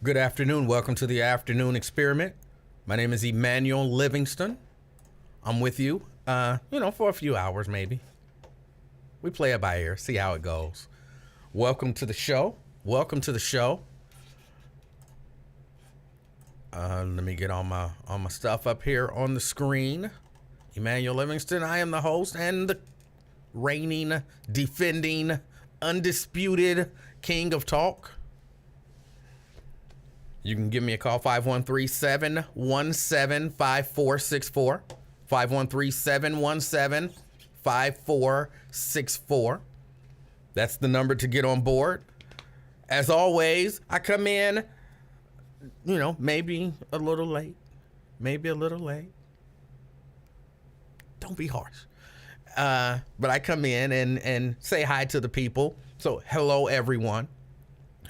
Good afternoon. Welcome to the afternoon experiment. My name is Emanuel Livingston. I'm with you, for a few hours maybe. We play it by ear, see how it goes. Welcome to the show. Welcome to the show. Let me get all my stuff up here on the screen. Emanuel Livingston. I am the host and the reigning, defending, undisputed king of talk. You can give me a call, 513-717-5464. 513-717-5464. That's the number to get on board. As always, I come in, maybe a little late. Don't be harsh. But I come in and say hi to the people. So hello, everyone.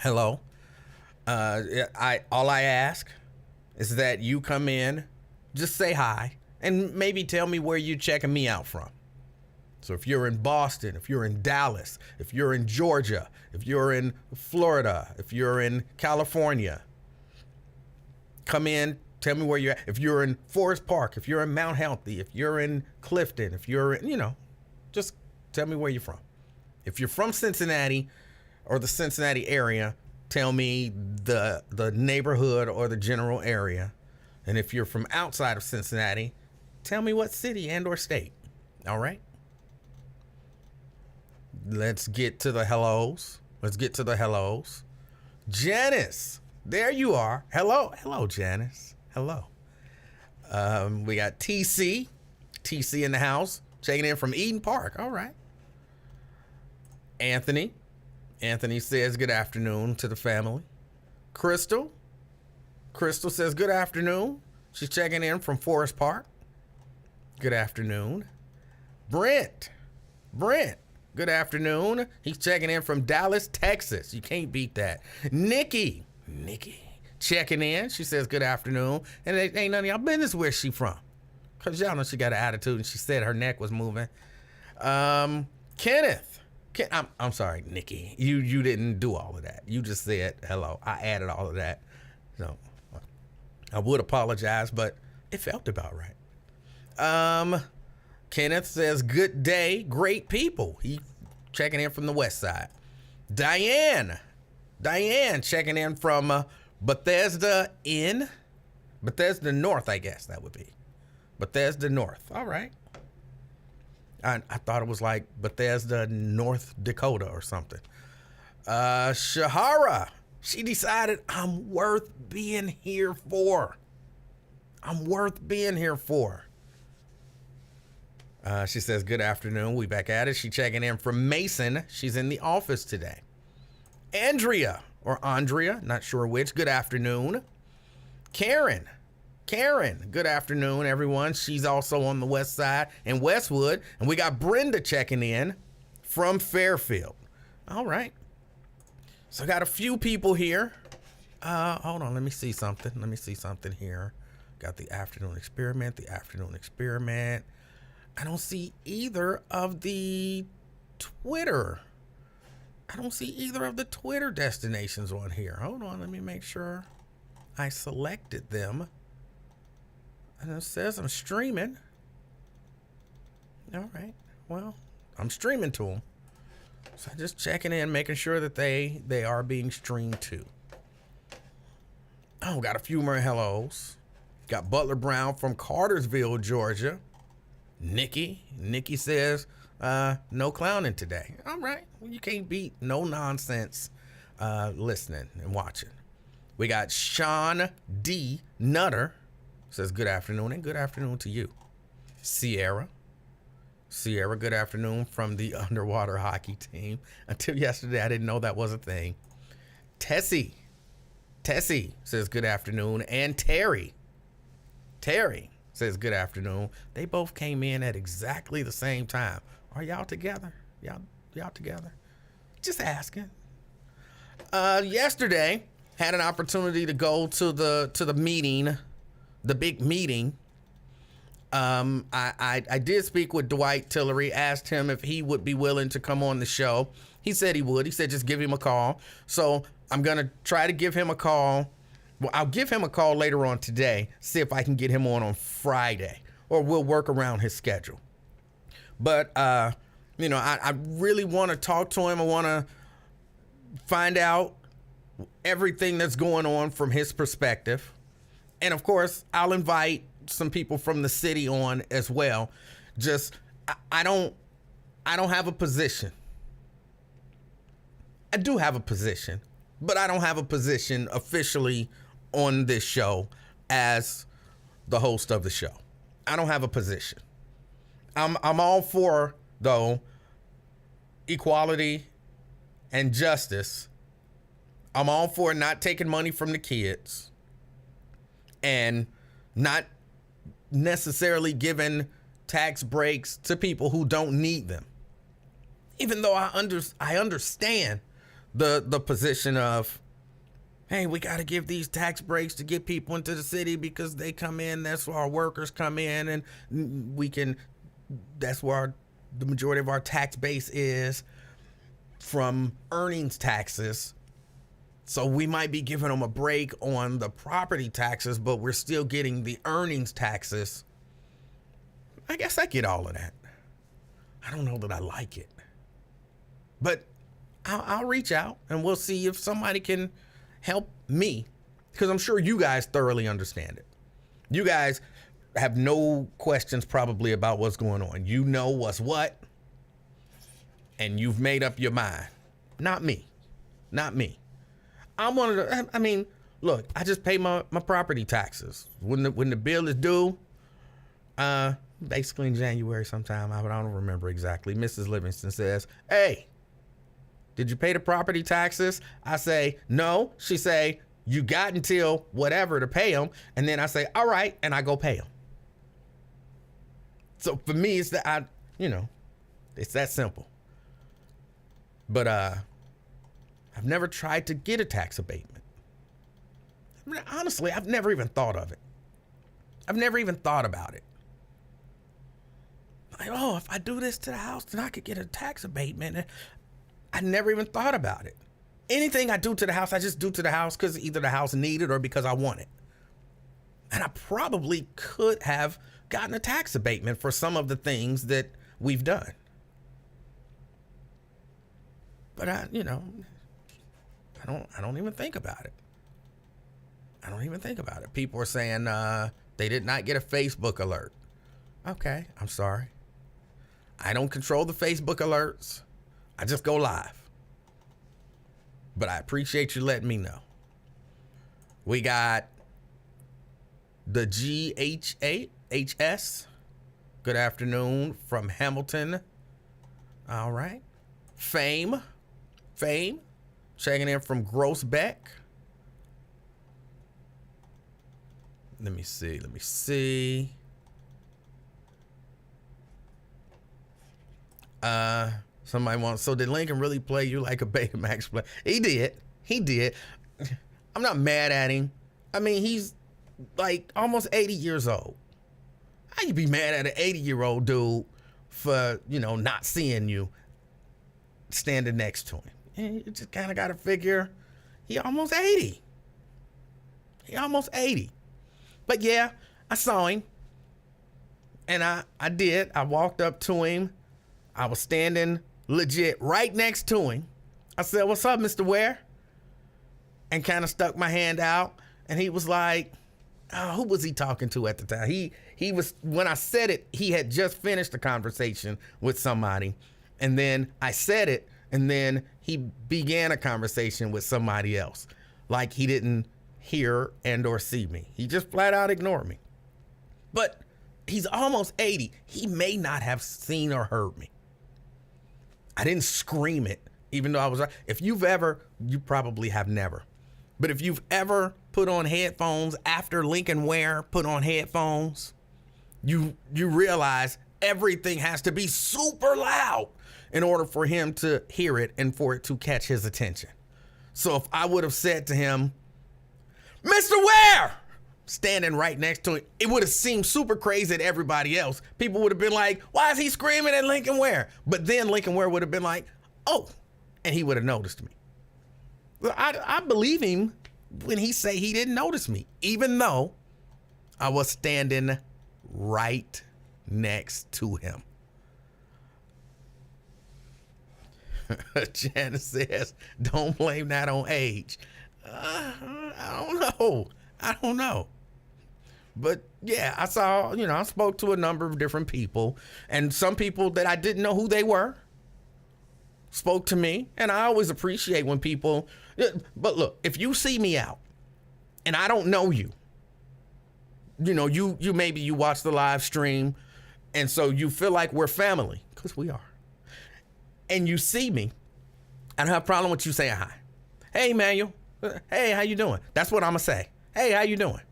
Hello. All I ask is that you come in, just say hi, and maybe tell me where you're checking me out from. So if you're in Boston, if you're in Dallas, if you're in Georgia, if you're in Florida, if you're in California, come in, tell me where you're at. If you're in Forest Park, if you're in Mount Healthy, if you're in Clifton, if you're in, just tell me where you're from. If you're from Cincinnati or the Cincinnati area, tell me the neighborhood or the general area. And if you're from outside of Cincinnati, tell me what city and or state. All right? Let's get to the hellos. Janice, there you are. Hello, Janice. Hello. We got TC in the house, checking in from Eden Park. All right. Anthony says good afternoon to the family. Crystal says good afternoon. She's checking in from Forest Park. Good afternoon. Brent, good afternoon. He's checking in from Dallas, Texas. You can't beat that. Nikki, checking in. She says good afternoon. And it ain't none of y'all business where she from, because y'all know she got an attitude, and she said her neck was moving. Kenneth. I'm sorry, Nikki. You didn't do all of that. You just said hello. I added all of that. So I would apologize, but it felt about right. Kenneth says, good day, great people. He checking in from the west side. Diane checking in from Bethesda North, I guess that would be. Bethesda North. All right. I thought it was like Bethesda, North Dakota or something. Shahara, she decided I'm worth being here for. She says, good afternoon. We back at it. She checking in from Mason. She's in the office today. Andrea, not sure which. Good afternoon. Karen, good afternoon, everyone. She's also on the west side in Westwood. And we got Brenda checking in from Fairfield. All right. So I got a few people here. Hold on, let me see something here. Got the afternoon experiment. I don't see either of the Twitter destinations on here. Hold on, let me make sure I selected them. And it says I'm streaming. All right. Well, I'm streaming to them. So just checking in, making sure that they are being streamed to. Oh, got a few more hellos. Got Butler Brown from Cartersville, Georgia. Nikki says, no clowning today. All right. Well, you can't beat no nonsense listening and watching. We got Sean D. Nutter. Says good afternoon, and good afternoon to you. Sierra, good afternoon from the underwater hockey team. Until yesterday, I didn't know that was a thing. Tessie says good afternoon. And Terry says good afternoon. They both came in at exactly the same time. Are y'all together? Y'all together? Just asking. Yesterday, had an opportunity to go to the meeting, the big meeting. I did speak with Dwight Tillery, asked him if he would be willing to come on the show. He said he would. He said just give him a call. So I'm going to try to give him a call Well, I'll give him a call later on today, see if I can get him on Friday, or we'll work around his schedule. But, you know, I really want to talk to him. I want to find out everything that's going on from his perspective. And of course, I'll invite some people from the city on as well. Just, I don't have a position. I do have a position, but I don't have a position officially on this show as the host of the show. I don't have a position. I'm all for, though, equality and justice. I'm all for not taking money from the kids and not necessarily giving tax breaks to people who don't need them. Even though I understand the position of, hey, we got to give these tax breaks to get people into the city because they come in, that's where our workers come in, and that's where the majority of our tax base is from earnings taxes. So we might be giving them a break on the property taxes, but we're still getting the earnings taxes. I guess I get all of that. I don't know that I like it. But I'll reach out and we'll see if somebody can help me, because I'm sure you guys thoroughly understand it. You guys have no questions probably about what's going on. You know what's what, and you've made up your mind. Not me. Not me. I'm one of the, I mean, look, I just pay my property taxes. When the bill is due, basically in January sometime, I don't remember exactly, Mrs. Livingston says, hey, did you pay the property taxes? I say, no. She say, you got until whatever to pay them. And then I say, all right, and I go pay them. So for me, it's that it's that simple. But I've never tried to get a tax abatement. I mean, honestly, I've never even thought of it. I've never even thought about it. Like, oh, if I do this to the house, then I could get a tax abatement. I never even thought about it. Anything I do to the house, I just do to the house because either the house needed or because I want it. And I probably could have gotten a tax abatement for some of the things that we've done. But I don't even think about it. I don't even think about it. People are saying they did not get a Facebook alert. Okay, I'm sorry. I don't control the Facebook alerts. I just go live. But I appreciate you letting me know. We got the GHS. Good afternoon from Hamilton. All right. Fame. Checking in from Grossbeck. Let me see. Somebody wants, so did Lincoln really play you like a Betamax player? He did. I'm not mad at him. I mean, he's like almost 80 years old. How you be mad at an 80-year-old dude for, not seeing you standing next to him? And you just kind of got to figure he almost 80. But yeah, I saw him. And I did. I walked up to him. I was standing legit right next to him. I said, what's up, Mr. Ware? And kind of stuck my hand out. And he was like, who was he talking to at the time? He was, when I said it, he had just finished a conversation with somebody. And then I said it, and then he began a conversation with somebody else. Like he didn't hear and or see me. He just flat out ignored me. But he's almost 80. He may not have seen or heard me. I didn't scream it, even though I was right. If you've ever, you probably have never, but if you've ever put on headphones after Lincoln Ware put on headphones, you realize everything has to be super loud in order for him to hear it and for it to catch his attention. So if I would have said to him, Mr. Ware, standing right next to him, it would have seemed super crazy to everybody else. People would have been like, why is he screaming at Lincoln Ware? But then Lincoln Ware would have been like, oh, and he would have noticed me. I believe him when he say he didn't notice me, even though I was standing right next to him. Janice says, don't blame that on age. I don't know. But yeah, I saw, I spoke to a number of different people, and some people that I didn't know who they were spoke to me. And I always appreciate when people, but look, if you see me out and I don't know you, you maybe you watch the live stream and so you feel like we're family, because we are. And you see me, I don't have a problem with you saying hi. Hey, Emanuel. Hey, how you doing? That's what I'm gonna say. Hey, how you doing?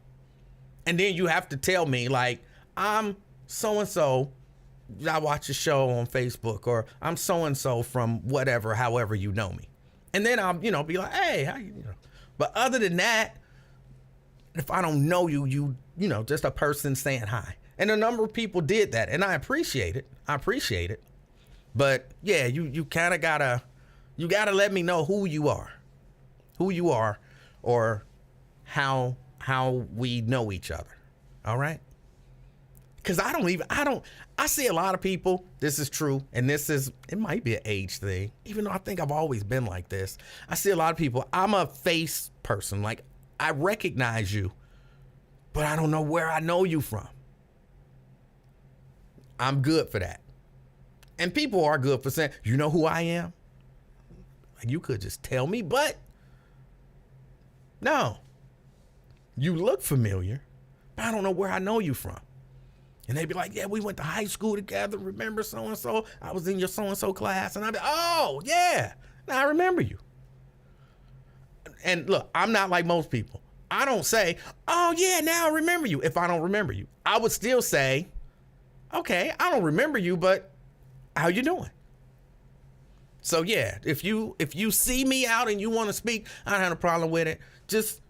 And then you have to tell me, like, I'm so-and-so, I watch a show on Facebook, or I'm so-and-so from whatever, however you know me. And then I'll, be like, hey, how you. But other than that, if I don't know you, just a person saying hi. And a number of people did that, and I appreciate it. But yeah, you kind of gotta let me know who you are, or how we know each other. All right. Cause I see a lot of people, this is true. And it might be an age thing, even though I think I've always been like this. I see a lot of people, I'm a face person. Like, I recognize you, but I don't know where I know you from. I'm good for that. And people are good for saying, you know who I am? Like, you could just tell me, but no. You look familiar, but I don't know where I know you from. And they'd be like, yeah, we went to high school together. Remember so-and-so? I was in your so-and-so class. And I'd be, oh, yeah, now I remember you. And look, I'm not like most people. I don't say, oh, yeah, now I remember you if I don't remember you. I would still say, okay, I don't remember you, but how you doing? So, yeah, if you see me out and you want to speak, I don't have a problem with it. Just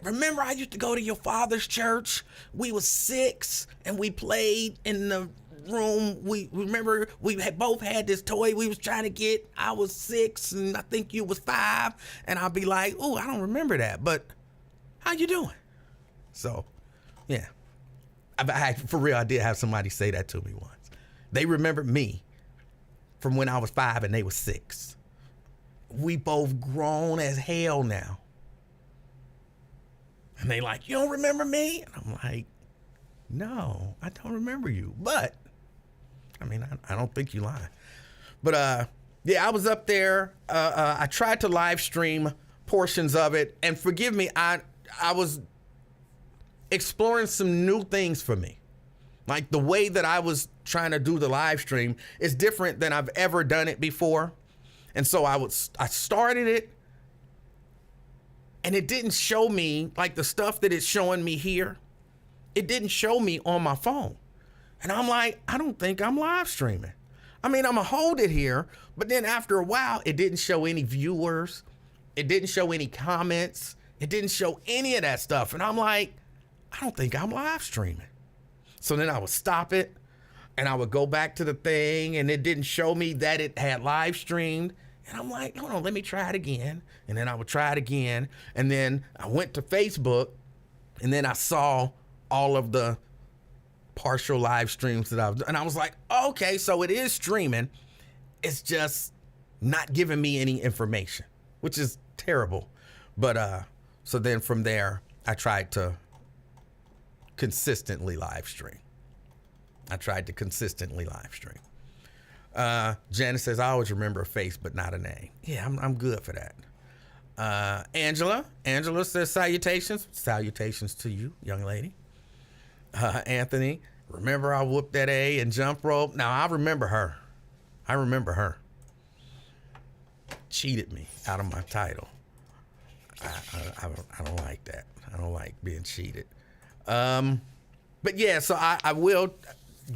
remember, I used to go to your father's church. We was 6 and we played in the room. We remember we had both had this toy we was trying to get. I was 6 and I think you was 5. And I'll be like, oh, I don't remember that, but how you doing? So, yeah. For real, I did have somebody say that to me once. They remembered me from when I was 5 and they were 6. We both grown as hell now. And they like, you don't remember me? And I'm like, no, I don't remember you. But, I mean, I don't think you lying. But, yeah, I was up there. I tried to live stream portions of it. And forgive me, I was exploring some new things for me. Like, the way that I was trying to do the live stream is different than I've ever done it before. And so I started it. And it didn't show me, like, the stuff that it's showing me here. It didn't show me on my phone. And I'm like, I don't think I'm live streaming. I mean, I'm going to hold it here. But then after a while, it didn't show any viewers. It didn't show any comments. It didn't show any of that stuff. And I'm like, I don't think I'm live streaming. So then I would stop it. And I would go back to the thing. And it didn't show me that it had live streamed. And I'm like, hold on, let me try it again. And then I would try it again. And then I went to Facebook, and then I saw all of the partial live streams that I've done. And I was like, okay, so it is streaming. It's just not giving me any information, which is terrible. But so then from there, I tried to consistently live stream. Janice says, I always remember a face, but not a name. Yeah, I'm good for that. Angela says, salutations to you, young lady. Anthony, remember I whooped that A and jump rope? Now I remember her. Cheated me out of my title. I don't like that. I don't like being cheated. But yeah, so I will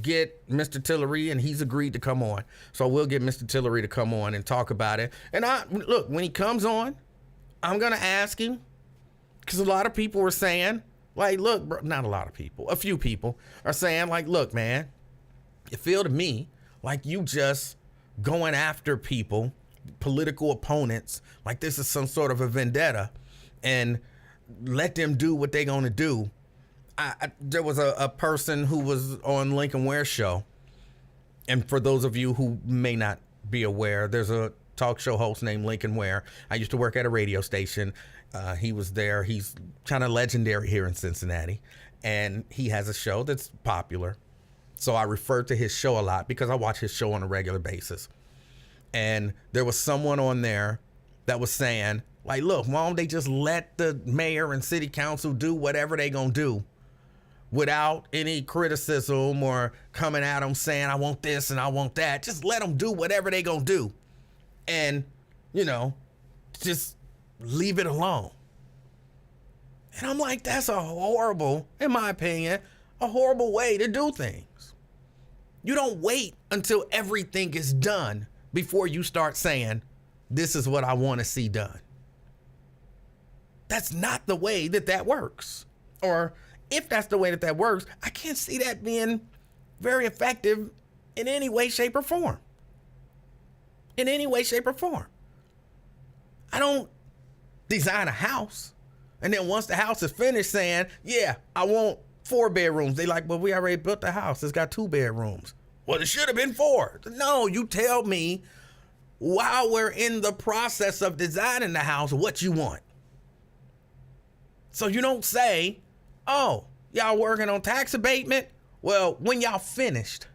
get Mr. Tillery, and he's agreed to come on. So we'll get Mr. Tillery to come on and talk about it. And look, when he comes on, I'm going to ask him, because a lot of people were saying, like, look, bro, not a lot of people, a few people are saying, like, look, man, it feel to me like you just going after people, political opponents, like this is some sort of a vendetta. and let them do what they're going to do. There was a person who was on Lincoln Ware's show. And for those of you who may not be aware, there's a talk show host named Lincoln Ware. I used to work at a radio station. He was there. He's kind of legendary here in Cincinnati. And he has a show that's popular. So I refer to his show a lot because I watch his show on a regular basis. And there was someone on there that was saying, like, look, why don't they just let the mayor and city council do whatever they gonna do without any criticism or coming at them saying, I want this and I want that. Just let them do whatever they gonna do. And, you know, just leave it alone. And I'm like, that's a horrible, in my opinion, a horrible way to do things. You don't wait until everything is done before you start saying, this is what I want to see done. That's not the way that works. Or if that's the way that works, I can't see that being very effective in any way, shape, or form. In any way, shape, or form. I don't design a house and then once the house is finished saying, yeah, I want 4 bedrooms. They like, well, we already built the house. It's got 2 bedrooms. Well, it should have been 4. No, you tell me while we're in the process of designing the house what you want. So you don't say, oh, y'all working on tax abatement? Well, when y'all finished,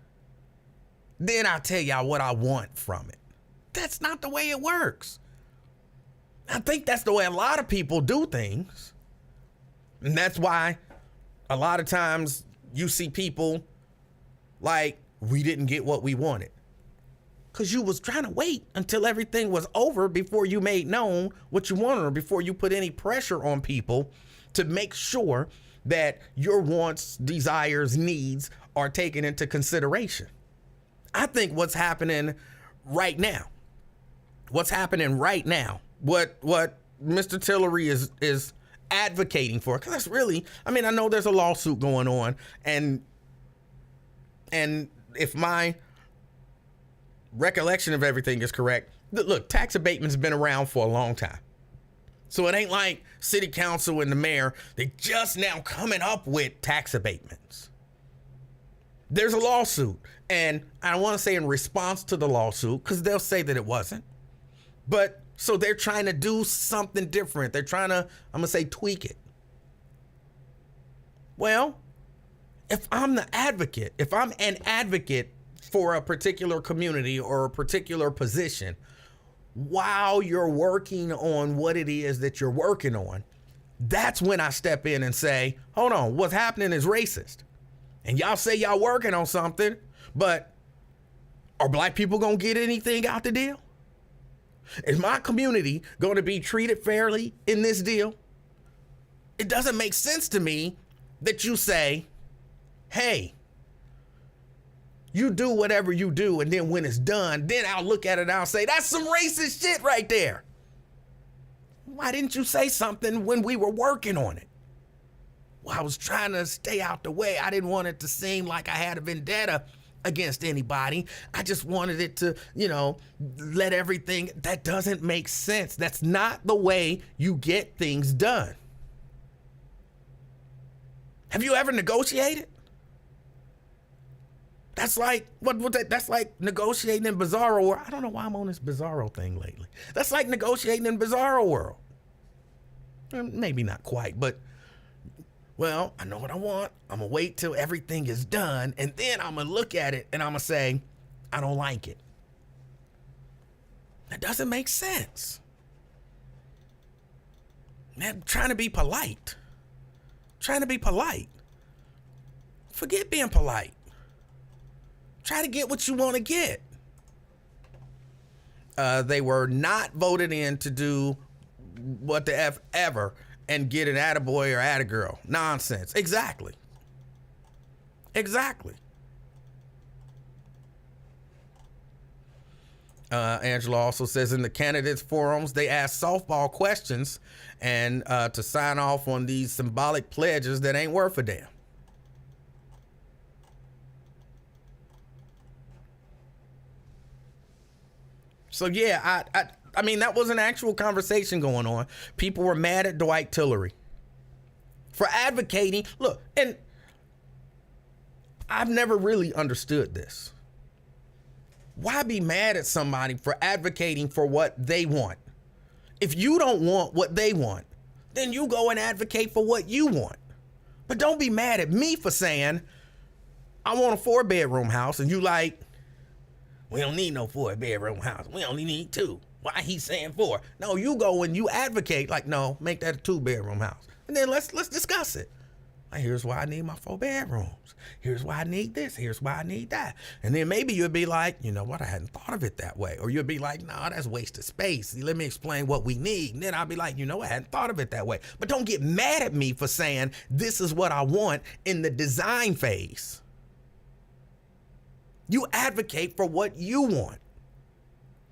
then I'll tell y'all what I want from it. That's not the way it works. I think that's the way a lot of people do things. And that's why a lot of times you see people like, we didn't get what we wanted. Because you was trying to wait until everything was over before you made known what you wanted, or before you put any pressure on people to make sure that your wants, desires, needs are taken into consideration. I think what's happening right now, what Mr. Tillery is advocating for, because that's really, I mean, I know there's a lawsuit going on, and if my recollection of everything is correct, look, tax abatement's been around for a long time. So it ain't like city council and the mayor, they just now coming up with tax abatements. There's a lawsuit, and I don't want to say in response to the lawsuit, because they'll say that it wasn't. But so they're trying to do something different. They're trying to, I'm going to say, tweak it. Well, if I'm an advocate for a particular community or a particular position, while you're working on what it is that you're working on, that's when I step in and say, hold on, what's happening is racist. And y'all say y'all working on something, but are black people gonna get anything out the deal? Is my community going to be treated fairly in this deal? It doesn't make sense to me that you say, hey, you do whatever you do, and then when it's done, then I'll look at it and I'll say, that's some racist shit right there. Why didn't you say something when we were working on it? Well, I was trying to stay out the way. I didn't want it to seem like I had a vendetta against anybody. I just wanted it to, let everything. That doesn't make sense. That's not the way you get things done. Have you ever negotiated? That's like that's like negotiating in Bizarro World. I don't know why I'm on this Bizarro thing lately. That's like negotiating in Bizarro World. Maybe not quite, but well, I know what I want. I'm gonna wait till everything is done, and then I'm gonna look at it and I'm gonna say, I don't like it. That doesn't make sense. Man, trying to be polite. Forget being polite. Try to get what you want to get. They were not voted in to do what the F ever and get an attaboy or attagirl. Nonsense. Exactly. Angela also says in the candidates forums, they ask softball questions and to sign off on these symbolic pledges that ain't worth a damn. So yeah, I mean, that was an actual conversation going on. People were mad at Dwight Tillery for advocating. Look, and I've never really understood this. Why be mad at somebody for advocating for what they want? If you don't want what they want, then you go and advocate for what you want. But don't be mad at me for saying, I want a 4-bedroom house, and you like, we don't need no 4-bedroom house. We only need 2. Why he saying 4? No, you go and you advocate like, no, make that a 2-bedroom house. And then let's discuss it. Like, here's why I need my 4 bedrooms. Here's why I need this. Here's why I need that. And then maybe you'd be like, you know what? I hadn't thought of it that way. Or you'd be like, nah, that's wasted space. Let me explain what we need. And then I'll be like, you know, I hadn't thought of it that way. But don't get mad at me for saying this is what I want in the design phase. You advocate for what you want.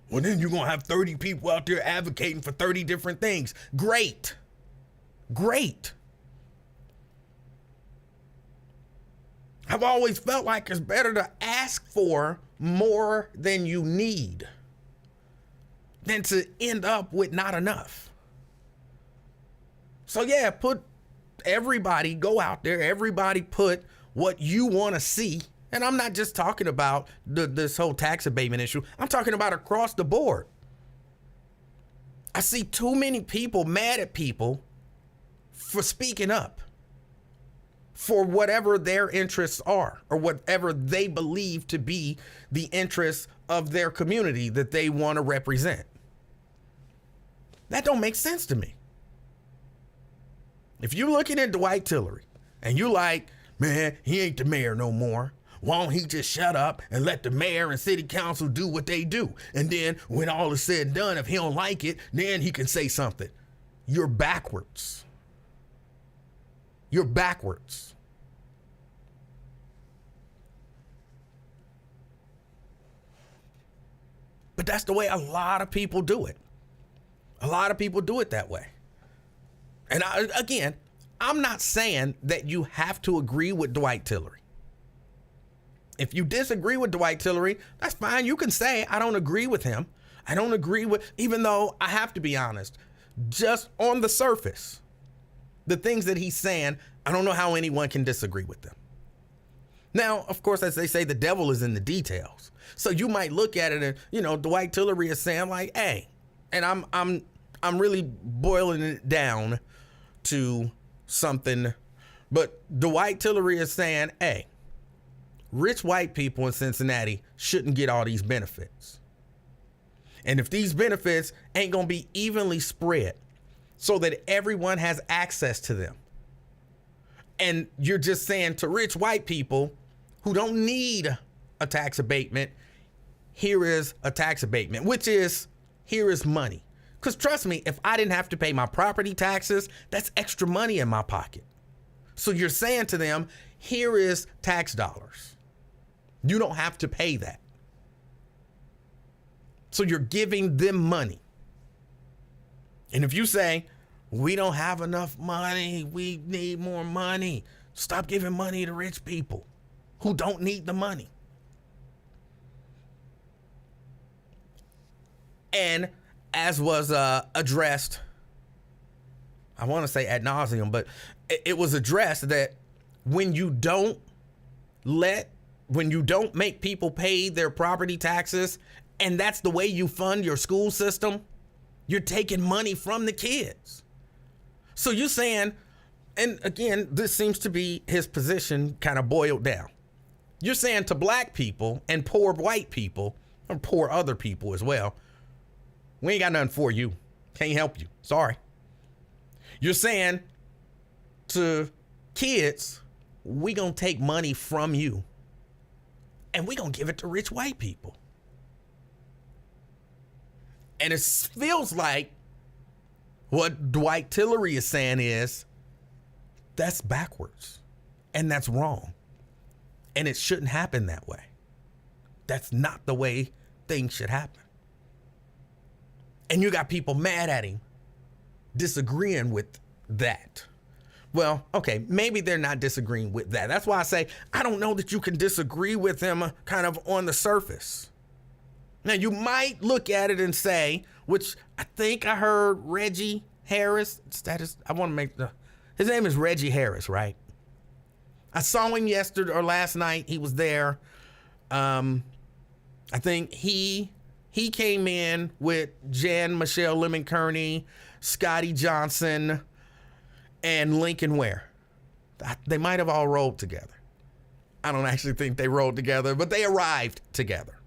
Well, then you're going to have 30 people out there advocating for 30 different things. Great. Great. I've always felt like it's better to ask for more than you need than to end up with not enough. So yeah, go out there, everybody put what you want to see. And I'm not just talking about this whole tax abatement issue. I'm talking about across the board. I see too many people mad at people for speaking up for whatever their interests are or whatever they believe to be the interests of their community that they want to represent. That don't make sense to me. If you're looking at Dwight Tillery and you like, man, he ain't the mayor no more. Why don't he just shut up and let the mayor and city council do what they do? And then when all is said and done, if he don't like it, then he can say something. You're backwards. You're backwards. But that's the way a lot of people do it. A lot of people do it that way. And I'm not saying that you have to agree with Dwight Tillery. If you disagree with Dwight Tillery, that's fine. You can say, I don't agree with him. I don't agree with, even though I have to be honest, just on the surface, the things that he's saying, I don't know how anyone can disagree with them. Now, of course, as they say, the devil is in the details. So you might look at it and, you know, Dwight Tillery is saying like, hey, and I'm really boiling it down to something, but Dwight Tillery is saying, hey, rich white people in Cincinnati shouldn't get all these benefits. And if these benefits ain't going to be evenly spread so that everyone has access to them, and you're just saying to rich white people who don't need a tax abatement, here is a tax abatement, which is, here is money. Because trust me, if I didn't have to pay my property taxes, that's extra money in my pocket. So you're saying to them, here is tax dollars. You don't have to pay that. So you're giving them money. And if you say, we don't have enough money, we need more money, stop giving money to rich people who don't need the money. And as was addressed, I want to say ad nauseum, but it was addressed that when you don't make people pay their property taxes, and that's the way you fund your school system, you're taking money from the kids. So you're saying, and again, this seems to be his position kind of boiled down. You're saying to black people and poor white people, or poor other people as well, we ain't got nothing for you. Can't help you. Sorry. You're saying to kids, we gonna take money from you and we gonna give it to rich white people. And it feels like what Dwight Tillery is saying is, that's backwards and that's wrong. And it shouldn't happen that way. That's not the way things should happen. And you got people mad at him, disagreeing with that. Well, okay, maybe they're not disagreeing with that. That's why I say, I don't know that you can disagree with him kind of on the surface. Now, you might look at it and say, which I think I heard Reggie Harris. His name is Reggie Harris, right? I saw him yesterday or last night. He was there. I think he came in with Jan Michelle Lemon Kearney, Scotty Johnson, and Lincoln Ware. They might have all rolled together. I don't actually think they rolled together, but they arrived together.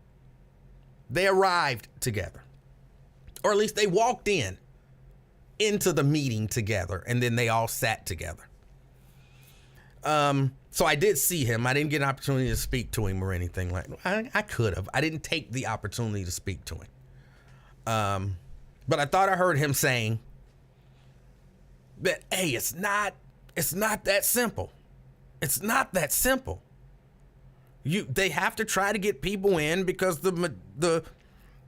They arrived together. Or at least they walked into the meeting together, and then they all sat together. So I did see him. I didn't get an opportunity to speak to him or anything like that. I could have. I didn't take the opportunity to speak to him. But I thought I heard him saying that, hey, it's not that simple. It's not that simple. They have to try to get people in because the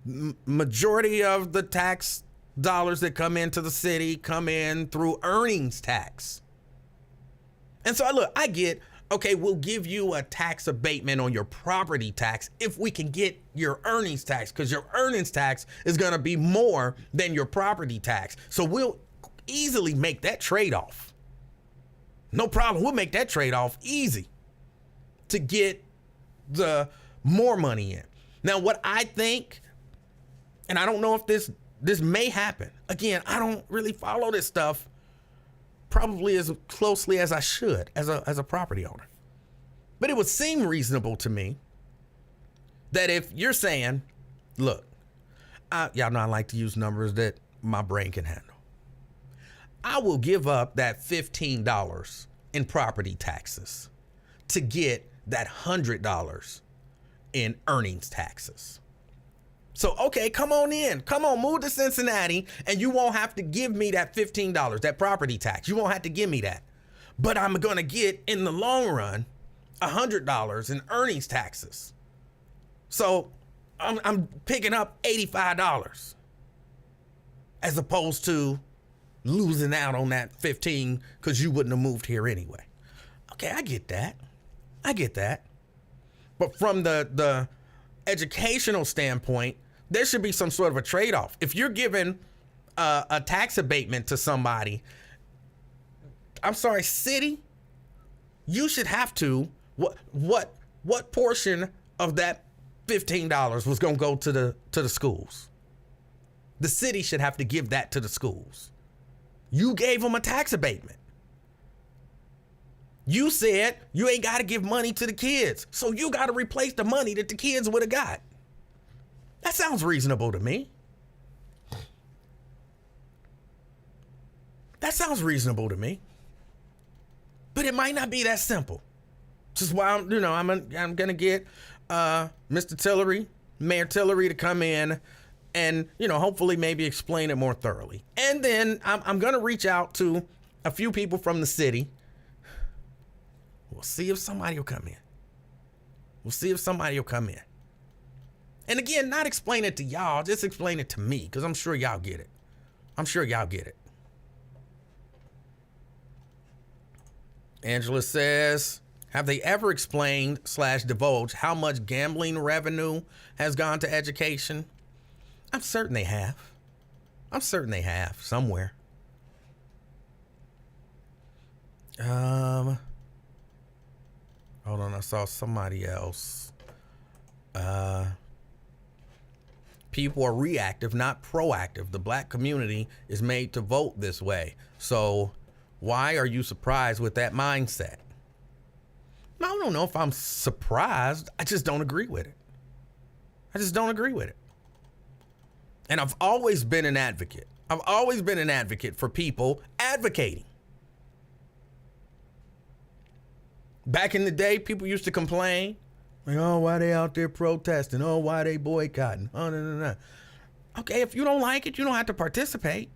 majority of the tax dollars that come into the city come in through earnings tax. And so I get, okay, we'll give you a tax abatement on your property tax if we can get your earnings tax, because your earnings tax is going to be more than your property tax. So we'll easily make that trade-off. No problem. We'll make that trade-off easy to get the more money in. Now, what I think, and I don't know if this may happen. Again, I don't really follow this stuff probably as closely as I should as a property owner. But it would seem reasonable to me that if you're saying, look, y'all know I like to use numbers that my brain can handle. I will give up that $15 in property taxes to get that $100 in earnings taxes. So, okay, come on in. Come on, move to Cincinnati, and you won't have to give me that $15, that property tax. You won't have to give me that. But I'm going to get, in the long run, $100 in earnings taxes. So I'm picking up $85 as opposed to losing out on that 15 because you wouldn't have moved here anyway. Okay, I get that. But from the educational standpoint, there should be some sort of a trade-off. If you're giving a tax abatement to somebody, I'm sorry, city, you should have to, what portion of that $15 was going to go to the schools? The city should have to give that to the schools. You gave them a tax abatement. You said you ain't got to give money to the kids, so you got to replace the money that the kids would have got. That sounds reasonable to me. But it might not be that simple. Which is why I'm gonna get Mr. Tillery, Mayor Tillery, to come in and hopefully maybe explain it more thoroughly. And then I'm gonna reach out to a few people from the city. We'll see if somebody will come in. And again, not explain it to y'all, just explain it to me, because I'm sure y'all get it. Angela says, have they ever explained / divulged how much gambling revenue has gone to education? I'm certain they have. Somewhere. Hold on, I saw somebody else. People are reactive, not proactive. The black community is made to vote this way. So why are you surprised with that mindset? I don't know if I'm surprised. I just don't agree with it. And I've always been an advocate. For people advocating. Back in the day, people used to complain, like, oh, why they out there protesting? Oh, why they boycotting? Oh, no. Okay, if you don't like it, you don't have to participate.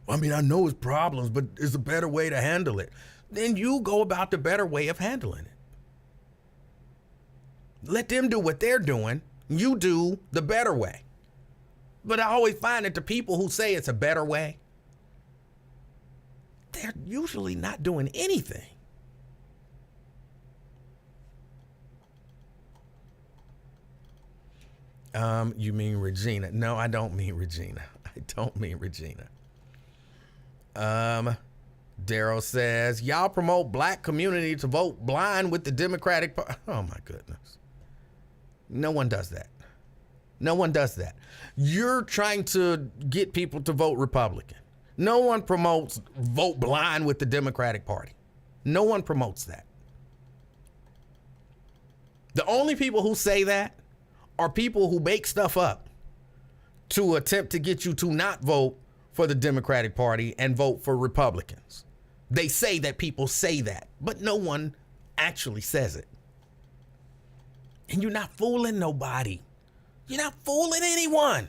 I mean, I know it's problems, but there's a better way to handle it. Then you go about the better way of handling it. Let them do what they're doing. You do the better way. But I always find that the people who say it's a better way, they're usually not doing anything. You mean Regina? No, I don't mean Regina. I don't mean Regina. Daryl says, y'all promote black community to vote blind with the Democratic Party. Oh my goodness. No one does that. No one does that. You're trying to get people to vote Republican. No one promotes vote blind with the Democratic Party. No one promotes that. The only people who say that are people who make stuff up to attempt to get you to not vote for the Democratic Party and vote for Republicans. They say that people say that, but no one actually says it. And you're not fooling nobody. You're not fooling anyone.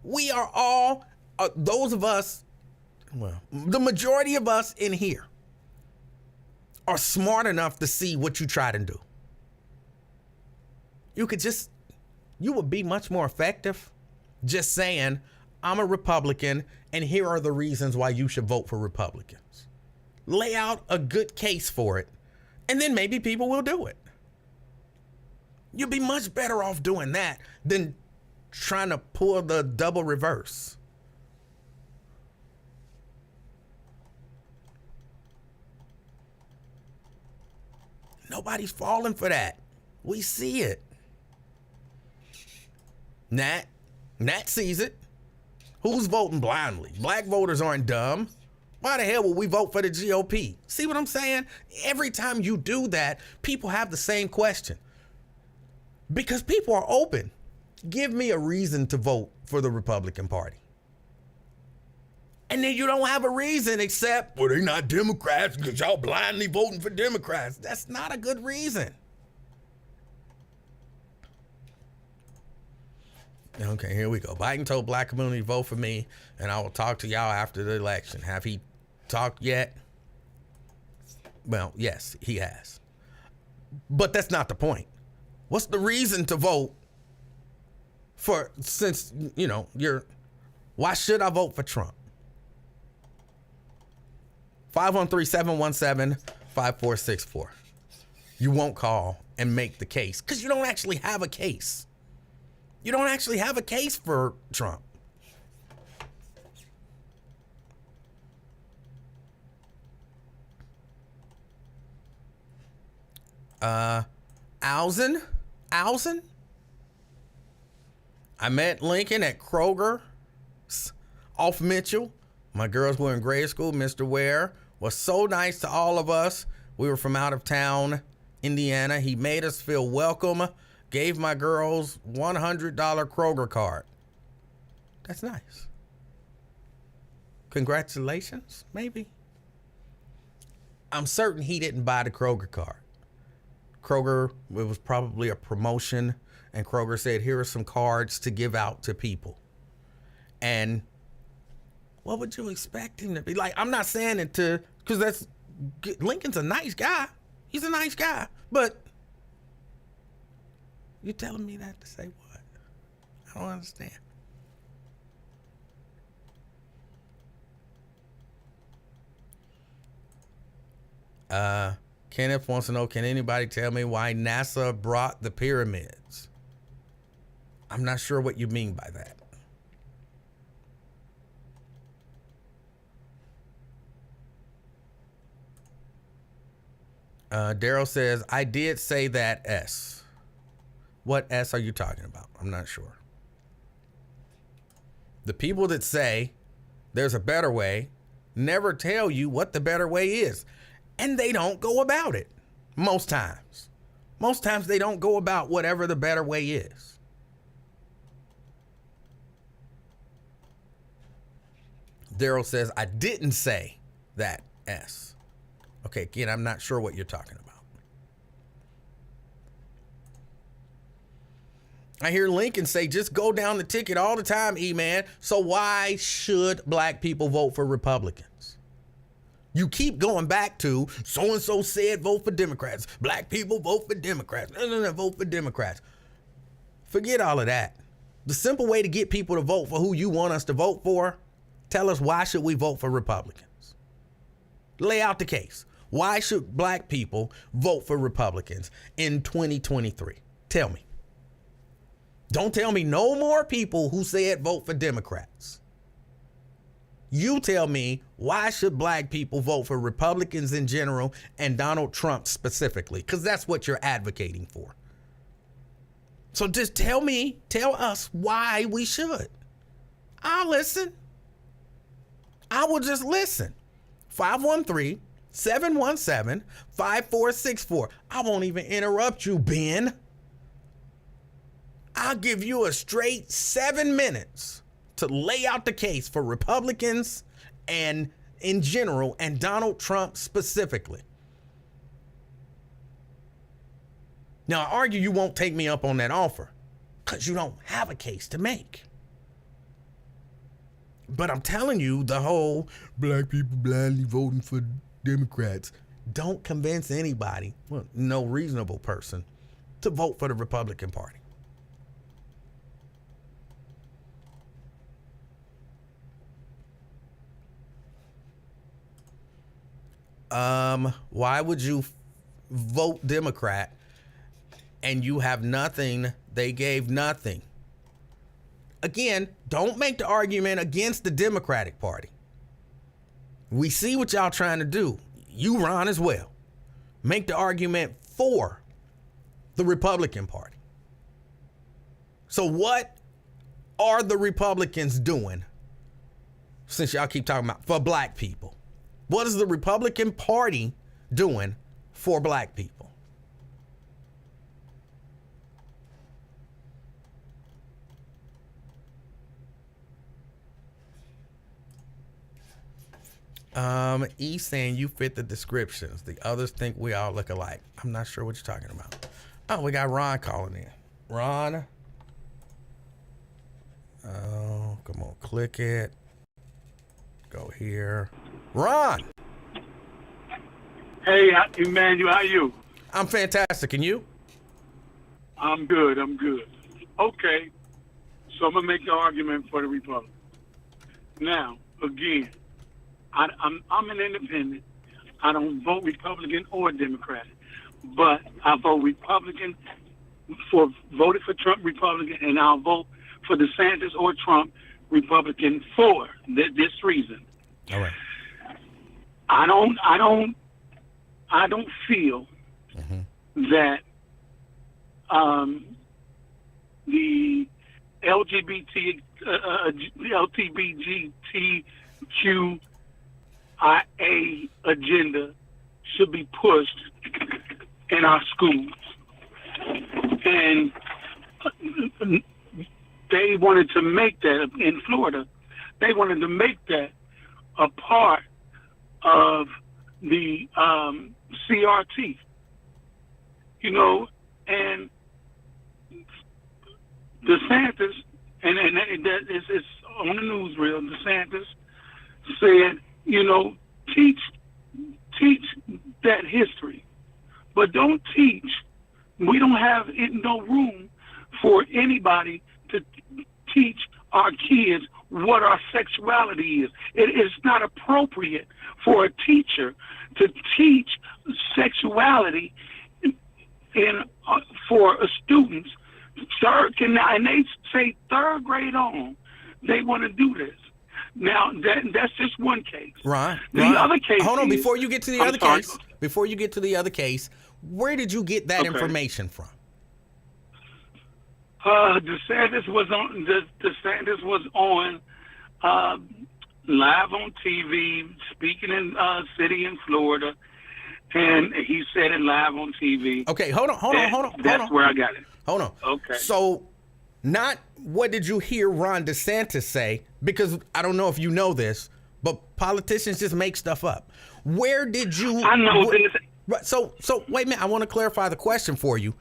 We are all, those of us, well, the majority of us in here are smart enough to see what you try to do. You would be much more effective just saying, I'm a Republican, and here are the reasons why you should vote for Republicans. Lay out a good case for it, and then maybe people will do it. You'd be much better off doing that than trying to pull the double reverse. Nobody's falling for that. We see it. Nat sees it. Who's voting blindly? Black voters aren't dumb. Why the hell would we vote for the GOP? See what I'm saying? Every time you do that, people have the same question. Because people are open. Give me a reason to vote for the Republican Party. And then you don't have a reason except, well, they're not Democrats because y'all blindly voting for Democrats. That's not a good reason. Okay, here we go. Biden told black community to vote for me, and I will talk to y'all after the election. Have he talked yet? Well, yes, he has. But that's not the point. What's the reason to vote for, since, why should I vote for Trump? 513-717-5464. You won't call and make the case because you don't actually have a case. You don't actually have a case for Trump. Alzen? I met Lincoln at Kroger off Mitchell. My girls were in grade school. Mr. Ware was so nice to all of us. We were from out of town, Indiana. He made us feel welcome. Gave my girls $100 Kroger card. That's nice. Congratulations, maybe. I'm certain he didn't buy the Kroger card. Kroger, it was probably a promotion, and Kroger said, here are some cards to give out to people. And what would you expect him to be? Like, I'm not saying it because Lincoln's a nice guy. He's a nice guy, but you telling me that to say what? I don't understand. Kenneth wants to know, can anybody tell me why NASA brought the pyramids? I'm not sure what you mean by that. Daryl says, I did say that S. What S are you talking about? I'm not sure. The people that say there's a better way never tell you what the better way is. And they don't go about it. Most times. Most times they don't go about whatever the better way is. Daryl says, I didn't say that S. Okay, again, I'm not sure what you're talking about. I hear Lincoln say, just go down the ticket all the time, E-Man. So why should black people vote for Republicans? You keep going back to so-and-so said vote for Democrats. Black people vote for Democrats. No, vote for Democrats. Forget all of that. The simple way to get people to vote for who you want us to vote for, tell us why should we vote for Republicans? Lay out the case. Why should black people vote for Republicans in 2023? Tell me. Don't tell me no more people who said vote for Democrats. You tell me, why should black people vote for Republicans in general and Donald Trump specifically? Because that's what you're advocating for. So just tell us why we should. I'll listen. I will just listen. 513-717-5464. I won't even interrupt you, Ben. I'll give you a straight 7 minutes to lay out the case for Republicans and in general and Donald Trump specifically. Now, I argue you won't take me up on that offer because you don't have a case to make. But I'm telling you, the whole black people blindly voting for Democrats, don't convince anybody, well, no reasonable person, to vote for the Republican Party. Why would you vote Democrat and you have nothing? They gave nothing. Again, don't make the argument against the Democratic Party. We see what y'all trying to do. You, Ron, as well. Make the argument for the Republican Party. So what are the Republicans doing, since y'all keep talking about, for black people? What is the Republican Party doing for black people? E saying you fit the descriptions. The others think we all look alike. I'm not sure what you're talking about. Oh, we got Ron calling in. Ron. Oh, come on, click it. Go here. Ron. Hey, Emanuel, how are you? I'm fantastic. And you? I'm good. Okay, so I'm going to make the argument for the Republicans. Now, again, I'm an independent. I don't vote Republican or Democrat, but I vote Republican voted for Trump Republican, and I'll vote for DeSantis or Trump Republican for this reason. All right. I don't feel that the LGBTQIA agenda should be pushed in our schools. And they wanted to make that, in Florida, they wanted to make that a part of the CRT, and DeSantis, and that is on the newsreel, DeSantis said, teach that history, but don't teach. We don't have no room for anybody to teach our kids what our sexuality is. It is not appropriate for a teacher to teach sexuality for students. And they say third grade on, they want to do this. Now that's just one case. Ron, other case. Hold on, before you get to the other case. Before you get to the other case, where did you get that information from? DeSantis was on live on TV, speaking in city in Florida, and he said it live on TV. Okay, hold on. That's where I got it. Hold on. Okay. So, not what did you hear Ron DeSantis say? Because I don't know if you know this, but politicians just make stuff up. Where did you? I know this. So wait a minute. I want to clarify the question for you.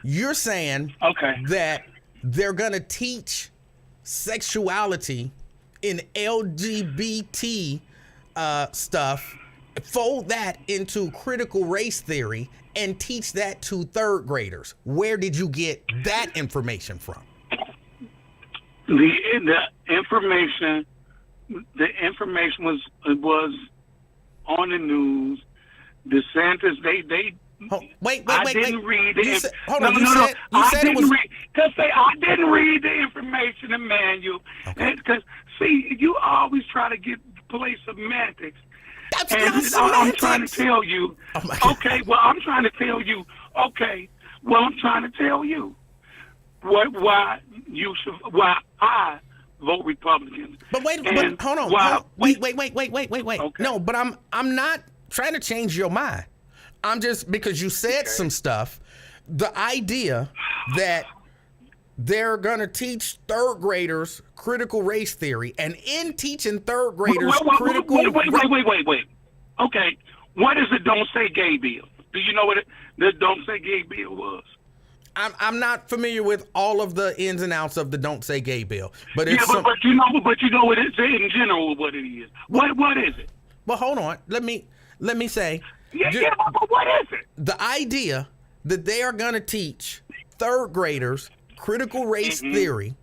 You're saying that they're gonna teach sexuality in LGBT stuff, fold that into critical race theory, and teach that to third graders. Where did you get that information from? The information was on the news. DeSantis, Wait. I didn't read the You said, hold no, on. no, You no, said, no. you I said it didn't was. read. Cause say I didn't read the information in manual. Okay. Because see, you always try to play semantics. That's And not semantics. I'm trying to tell you. Oh my God. Okay, well, I'm trying to tell you. Okay, well, I'm trying to tell you why I vote Republicans. But wait, and hold on. Wait. Okay. No, but I'm not trying to change your mind. I'm just, because you said some stuff, the idea that they're gonna teach third graders critical race theory, and in teaching third graders critical. Wait. Okay, what is the Don't Say Gay bill? Do you know what the Don't Say Gay bill was? I'm not familiar with all of the ins and outs of the Don't Say Gay bill, but it's but you know what it's in general what it is. What is it? Well, hold on. Let me say. But what is it? The idea that they are going to teach third graders critical race theory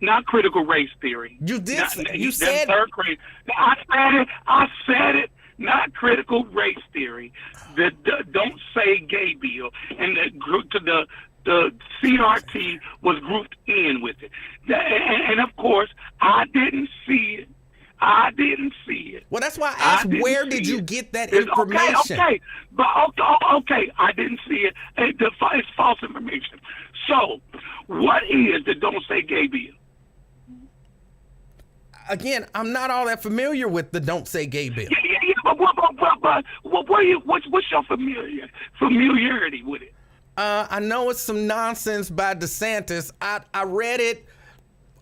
not critical race theory. You did. You That's said third grade. I said it. Not critical race theory. The Don't Say Gay bill and the CRT was grouped in with it. And of course, I didn't see it. Well, that's why I asked, where did you get that information? Okay, but okay, I didn't see it. It's false information. So, what is the Don't Say Gay bill? Again, I'm not all that familiar with the Don't Say Gay bill. Yeah, but what's your familiarity with it? I know it's some nonsense by DeSantis. I read it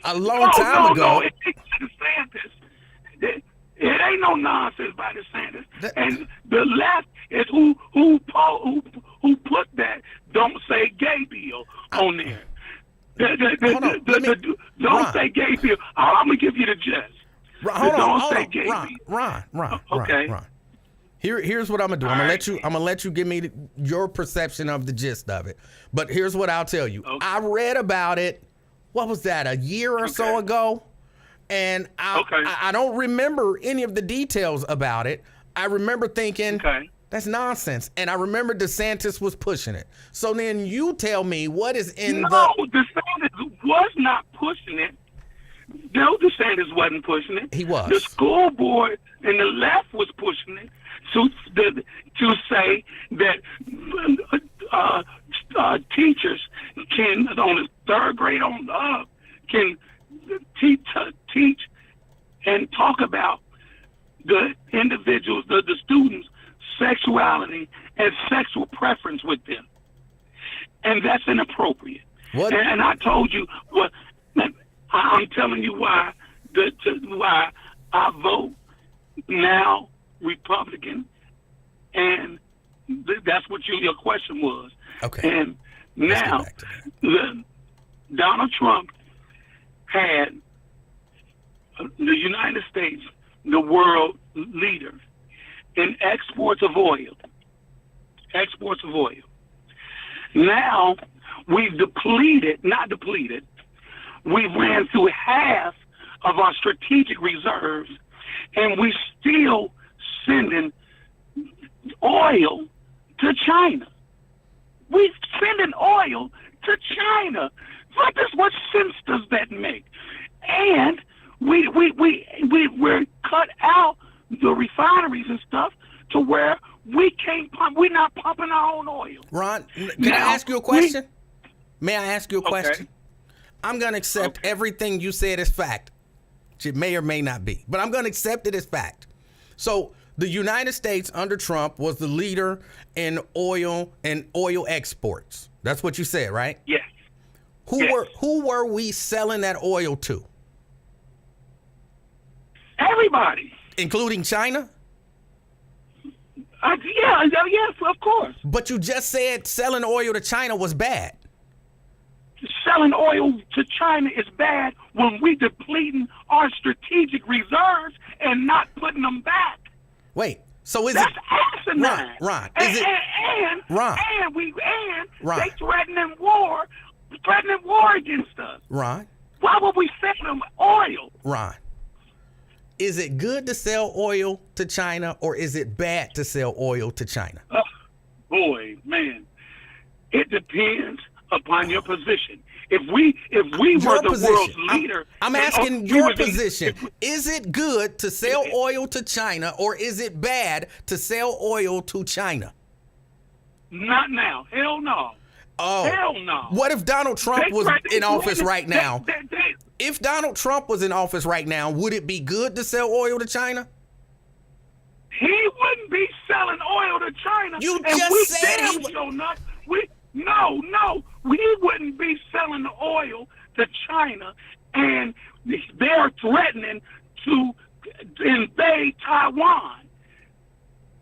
a long time ago. No, it's DeSantis. It ain't no nonsense by DeSantis. And the left is who put that Don't Say Gay bill on there. Don't Say Gay bill. I'm gonna give you the gist. Ron. Okay. Ron. Here's what I'm gonna do. I'm gonna let you give me your perception of the gist of it. But here's what I'll tell you. Okay. I read about it. What was that? A year or so ago. And I don't remember any of the details about it. I remember thinking, that's nonsense. And I remember DeSantis was pushing it. So then you tell me what is in DeSantis was not pushing it. No, DeSantis wasn't pushing it. He was. The school board and the left was pushing it to say that teachers can, on the third grade on up, can teach and talk about the individuals, the students' sexuality and sexual preference with them, and that's inappropriate. What? And I told you what. I'm telling you why I vote now Republican, and that's what your question was. Okay. And now Donald Trump had the United States, the world leader in exports of oil. Now we've we've ran through half of our strategic reserves, and we still sending oil to China. We're sending oil to China. What sense does that make? And we're cut out the refineries and stuff to where we can't pump. We're not pumping our own oil. Ron, can I ask you a question? May I ask you a question? I'm going to accept everything you said as fact. It may or may not be, but I'm going to accept it as fact. So the United States under Trump was the leader in oil and oil exports. That's what you said, right? Yes. Who were we selling that oil to? Everybody. Including China? Yes, of course. But you just said selling oil to China was bad. Selling oil to China is bad when we depleting our strategic reserves and not putting them back. Wait, so is That's it asinine. Ron, and they threatening war against us. Ron, why would we send them oil? Ron, Is it good to sell oil to China, or is it bad to sell oil to China? Boy, man, it depends upon your position. If we were the world's leader, I'm asking your position. Is it good to sell oil to China, or is it bad to sell oil to China? Not now. Hell no. Oh, hell no. What if Donald Trump was in office right now? If Donald Trump was in office right now, would it be good to sell oil to China? He wouldn't be selling oil to China. You and just we said damn he would. so not. No. We wouldn't be selling the oil to China, and they're threatening to invade Taiwan.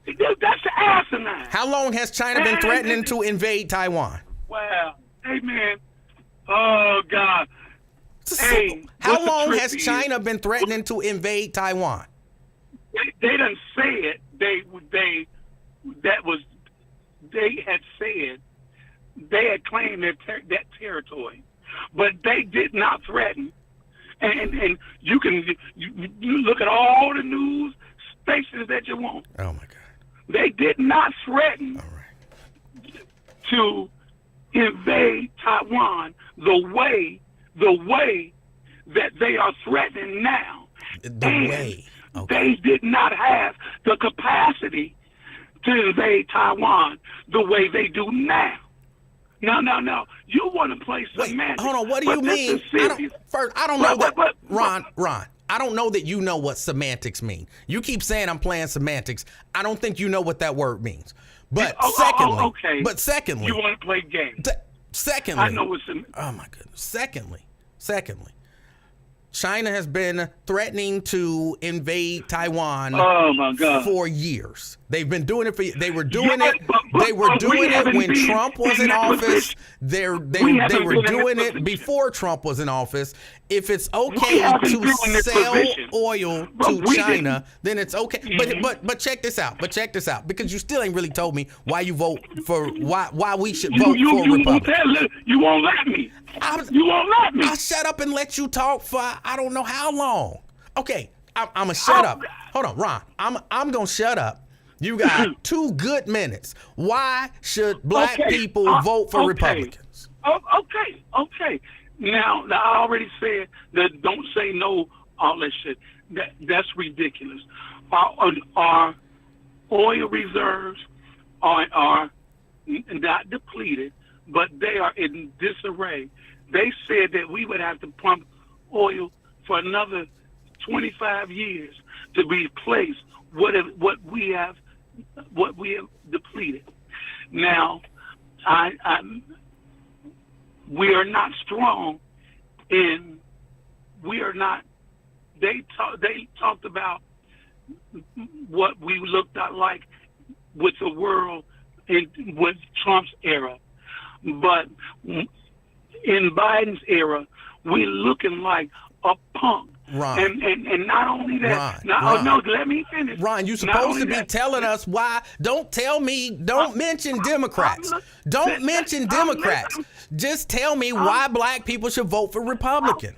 That's asinine. How long has China been threatening to invade Taiwan? Well, hey, man. Oh, God. Hey, how long has China been threatening to invade Taiwan? They didn't say it. They had said, they had claimed that territory, but they did not threaten. And you can you look at all the news stations that you want. Oh my God. They did not threaten to invade Taiwan the way that they are threatening now. They did not have the capacity to invade Taiwan the way they do now. No. You want to play semantics. Hold on. What do you mean? I don't know that. Ron, I don't know that you know what semantics mean. You keep saying I'm playing semantics. I don't think you know what that word means. But secondly, you want to play games. Secondly, I know what's in. Oh my goodness. Secondly, China has been threatening to invade Taiwan for years. They've been doing it they were doing it when Trump was in office. They were doing it before Trump was in office. If it's okay to sell oil to China, then it's okay. But check this out. Because you still ain't really told me why you vote for why we should vote for Republicans. You won't let me. You won't let me. I'll shut up and let you talk for I don't know how long. Okay, I'm gonna shut up. Hold on, Ron. I'm gonna shut up. You got 2 good minutes. Why should black people vote for Republicans? Okay. Now I already said that don't say no, all that shit. That's ridiculous. Our oil reserves are not depleted, but they are in disarray. They said that we would have to pump oil for another 25 years to replace what we have depleted. Now, we are not strong in. We are not. They talked about what we looked at like with the world with Trump's era, but in Biden's era, we're looking like a punk. Ron. And not only that, Ron, no, let me finish. Ron, you're supposed to be telling us why. Don't mention Democrats. Don't mention Democrats. Just tell me why black people should vote for Republicans.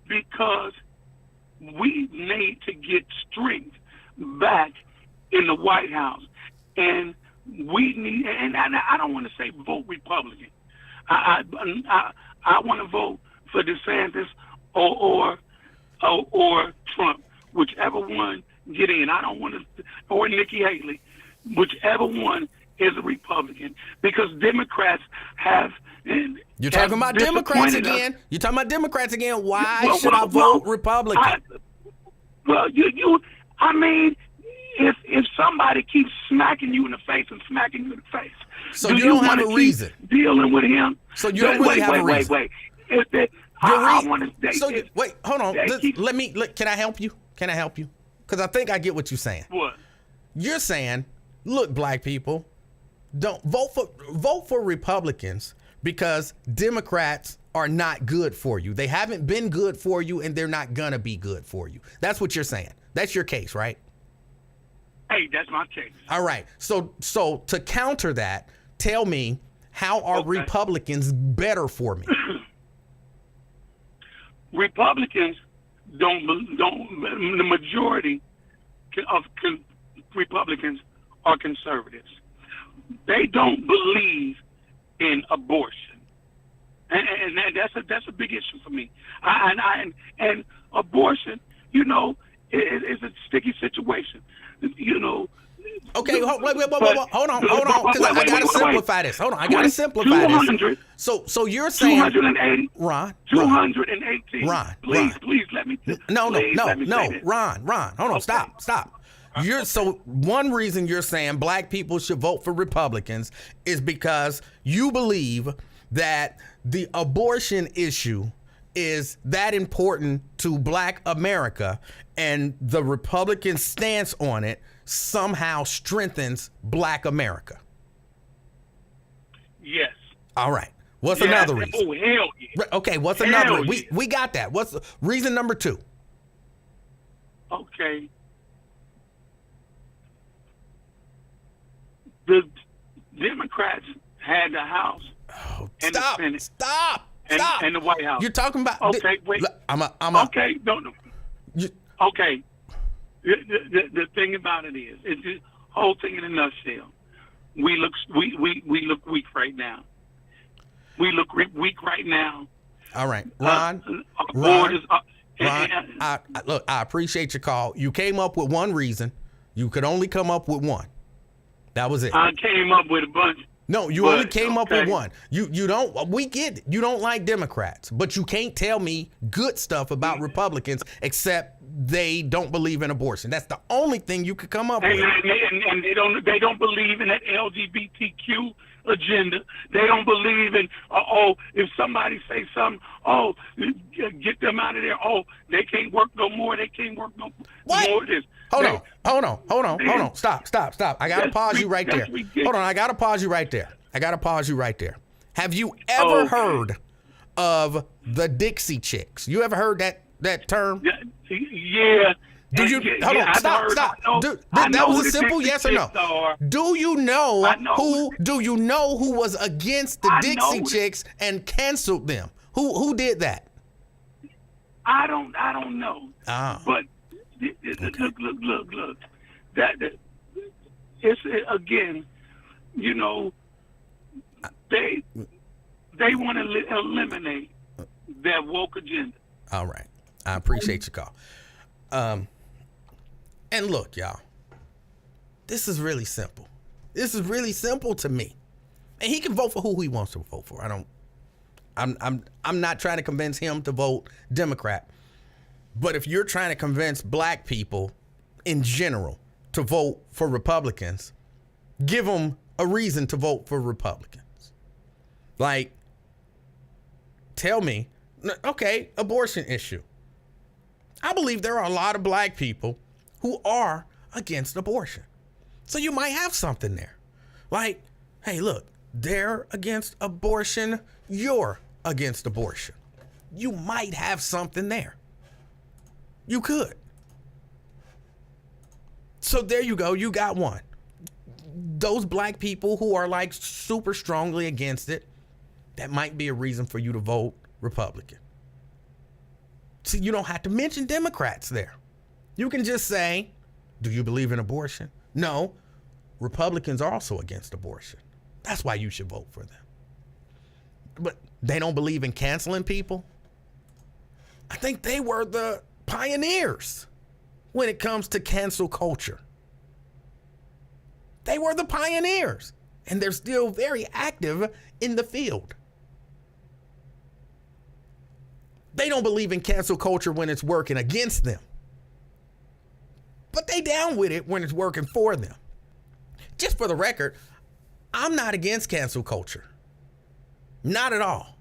Because we need to get strength back in the White House. And we need, and I don't want to say vote Republican. I want to vote for DeSantis or Trump, whichever one get in. I don't want to, or Nikki Haley, whichever one is a Republican, because Democrats have. You're talking about Democrats again. You're talking about Democrats again. Why should I vote Republican? I mean, if somebody keeps smacking you in the face, so you don't have a reason dealing with him. So you don't really have a reason. Wait. Wait, hold on. Can I help you? Because I think I get what you're saying. What? You're saying, look, black people, don't vote for Republicans because Democrats are not good for you. They haven't been good for you, and they're not gonna be good for you. That's what you're saying. That's your case, right? Hey, that's my case. All right. So to counter that, tell me, how are Republicans better for me? Republicans, the majority of Republicans are conservatives. They don't believe in abortion, and that's a big issue for me. And abortion, is a sticky situation. Okay, hold on, because I gotta simplify this. Hold on, I gotta simplify this. So you're saying 280, Ron, 218. Ron, Please let me. No, say Ron, hold on, Okay. stop. One reason you're saying black people should vote for Republicans is because you believe that the abortion issue is that important to black America, and the Republican stance on it somehow strengthens black America. Yes. All right. What's another reason? Oh, hell yeah. Okay, what's Hell another? yeah. We got that. What's reason number 2? Okay. The Democrats had the House and the Senate Stop. and the White House. You're talking about. Okay, wait. Okay, don't. Okay. The thing about it is, it's the whole thing in a nutshell. We look weak right now. We look weak right now. All right, Ron. Look, I appreciate your call. You came up with one reason. You could only come up with one. That was it. I came up with a bunch. No, you only came up with one. You don't. We get it. You don't like Democrats, but you can't tell me good stuff about Republicans except they don't believe in abortion. That's the only thing you could come up with. And they don't believe in that LGBTQ agenda. They don't believe in if somebody say something, get them out of there. They can't work no more. They can't work no more. Hold on. Stop. I gotta pause you right there. Hold on. I gotta pause you right there. Have you ever heard of the Dixie Chicks? You ever heard that term? Yeah. Do you hold on? Stop. That was a simple yes or no. Do you know who was against the Dixie Chicks and canceled them? Who did that? I don't know. But look. That it's again, they want to eliminate that woke agenda. All right, I appreciate your call. And look, y'all, this is really simple. This is really simple to me. And he can vote for who he wants to vote for. I'm not trying to convince him to vote Democrat. But if you're trying to convince black people in general to vote for Republicans, give them a reason to vote for Republicans. Like, tell me, okay, abortion issue. I believe there are a lot of black people who are against abortion. So you might have something there. Like, hey, look, they're against abortion. You're against abortion. You might have something there. You could. So there you go. You got one. Those black people who are like super strongly against it, that might be a reason for you to vote Republican. See, you don't have to mention Democrats there. You can just say, do you believe in abortion? No, Republicans are also against abortion. That's why you should vote for them. But they don't believe in canceling people. I think they were the pioneers when it comes to cancel culture. They were the pioneers, and they're still very active in the field. They don't believe in cancel culture when it's working against them, but they down with it when it's working for them. Just for the record, I'm not against cancel culture. Not at all.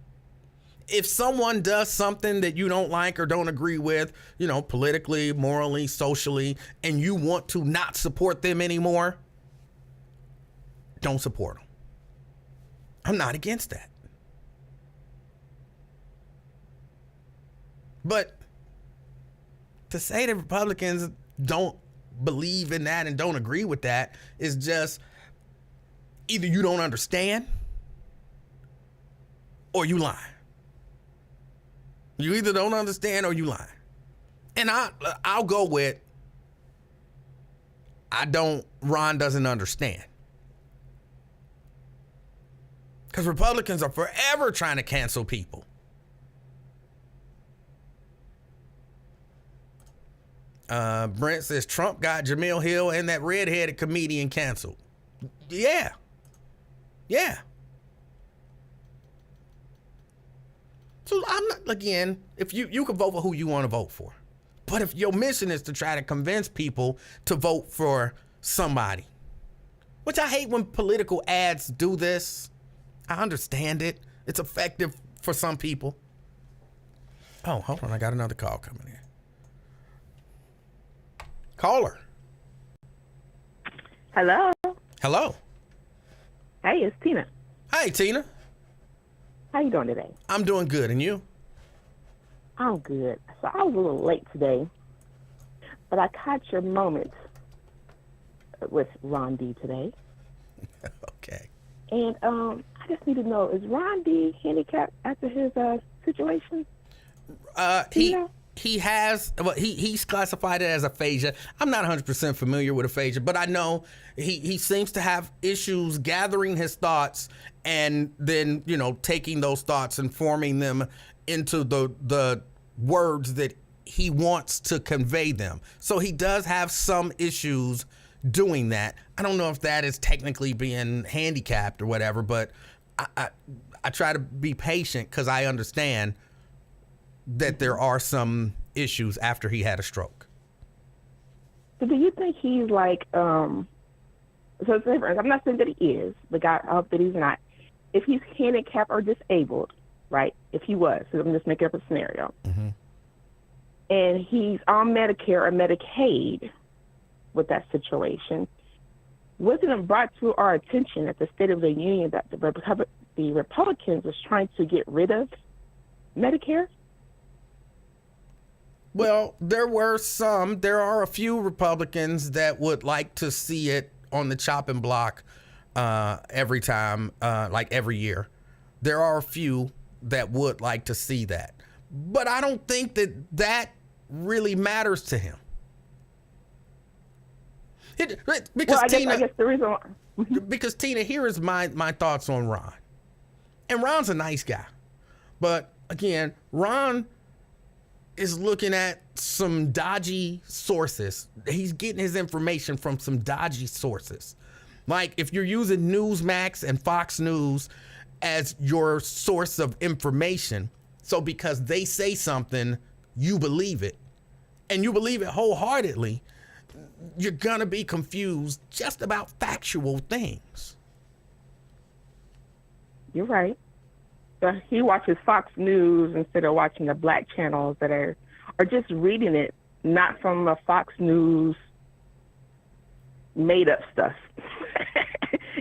If someone does something that you don't like or don't agree with, politically, morally, socially, and you want to not support them anymore, don't support them. I'm not against that. But to say that Republicans don't believe in that and don't agree with that is just either you don't understand or you lie. You either don't understand or you lie. And I'll go with, Ron doesn't understand. Because Republicans are forever trying to cancel people. Brent says Trump got Jamil Hill and that redheaded comedian canceled. Yeah. So I'm not, again, if you can vote for who you want to vote for. But if your mission is to try to convince people to vote for somebody, which I hate when political ads do this. I understand it. It's effective for some people. Oh, hold on. I got another call coming in. Caller. Hello. Hello. Hey, it's Tina. Hey, Tina. How you doing today? I'm doing good. And you? I'm good. So I was a little late today, but I caught your moment with Ron D today. Okay. And I just need to know, is Ron D handicapped after his situation? He has, well, he's classified it as aphasia. I'm not 100% familiar with aphasia, but I know he seems to have issues gathering his thoughts and then, taking those thoughts and forming them into the words that he wants to convey them. So he does have some issues doing that. I don't know if that is technically being handicapped or whatever, but I try to be patient because I understand that there are some issues after he had a stroke. So do you think he's like, so it's different. I'm not saying that he is, but I hope that he's not. If he's handicapped or disabled, right? If he was, so I'm just making up a scenario. Mm-hmm. And he's on Medicare or Medicaid with that situation, wasn't it brought to our attention at the State of the Union that the Republicans was trying to get rid of Medicare? Well, there are a few Republicans that would like to see it on the chopping block every time, like every year. There are a few that would like to see that. But I don't think that really matters to him. Because I guess the reason why. Because Tina, here is my thoughts on Ron. And Ron's a nice guy. But again, Ron is looking at some dodgy sources. He's getting his information from some dodgy sources. Like if you're using Newsmax and Fox News as your source of information, so because they say something, you believe it, and you believe it wholeheartedly, you're gonna be confused just about factual things. You're right. So he watches Fox News instead of watching the black channels that are just reading it, not from a Fox News made up stuff.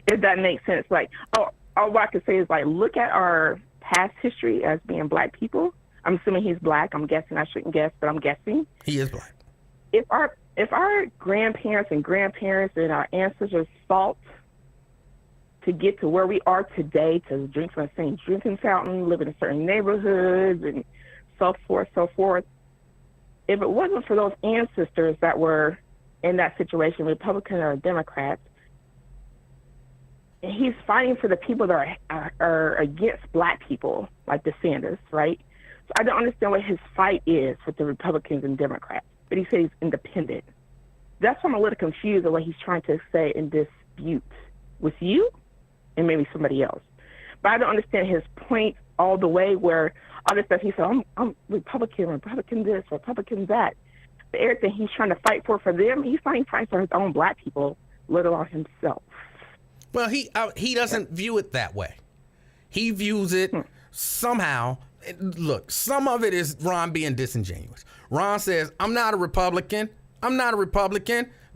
If that makes sense. Like, all I can say is, like, look at our past history as being black people. I'm assuming he's black. I'm guessing. I shouldn't guess, but I'm guessing. He is black. If our grandparents and our ancestors fought to get to where we are today, to drink from the same drinking fountain, live in certain neighborhoods, and so forth, if it wasn't for those ancestors that were in that situation, Republican or Democrat, he's fighting for the people that are against black people, like DeSantis, right? So I don't understand what his fight is with the Republicans and Democrats, but he says he's independent. That's why I'm a little confused at what he's trying to say in dispute with you and maybe somebody else. But I don't understand his point all the way where all this stuff he said, I'm Republican this, Republican that. But everything he's trying to fight for them, he's not even fighting for his own black people, let alone himself. Well, he doesn't view it that way. He views it somehow. Look, some of it is Ron being disingenuous. Ron says, I'm not a Republican.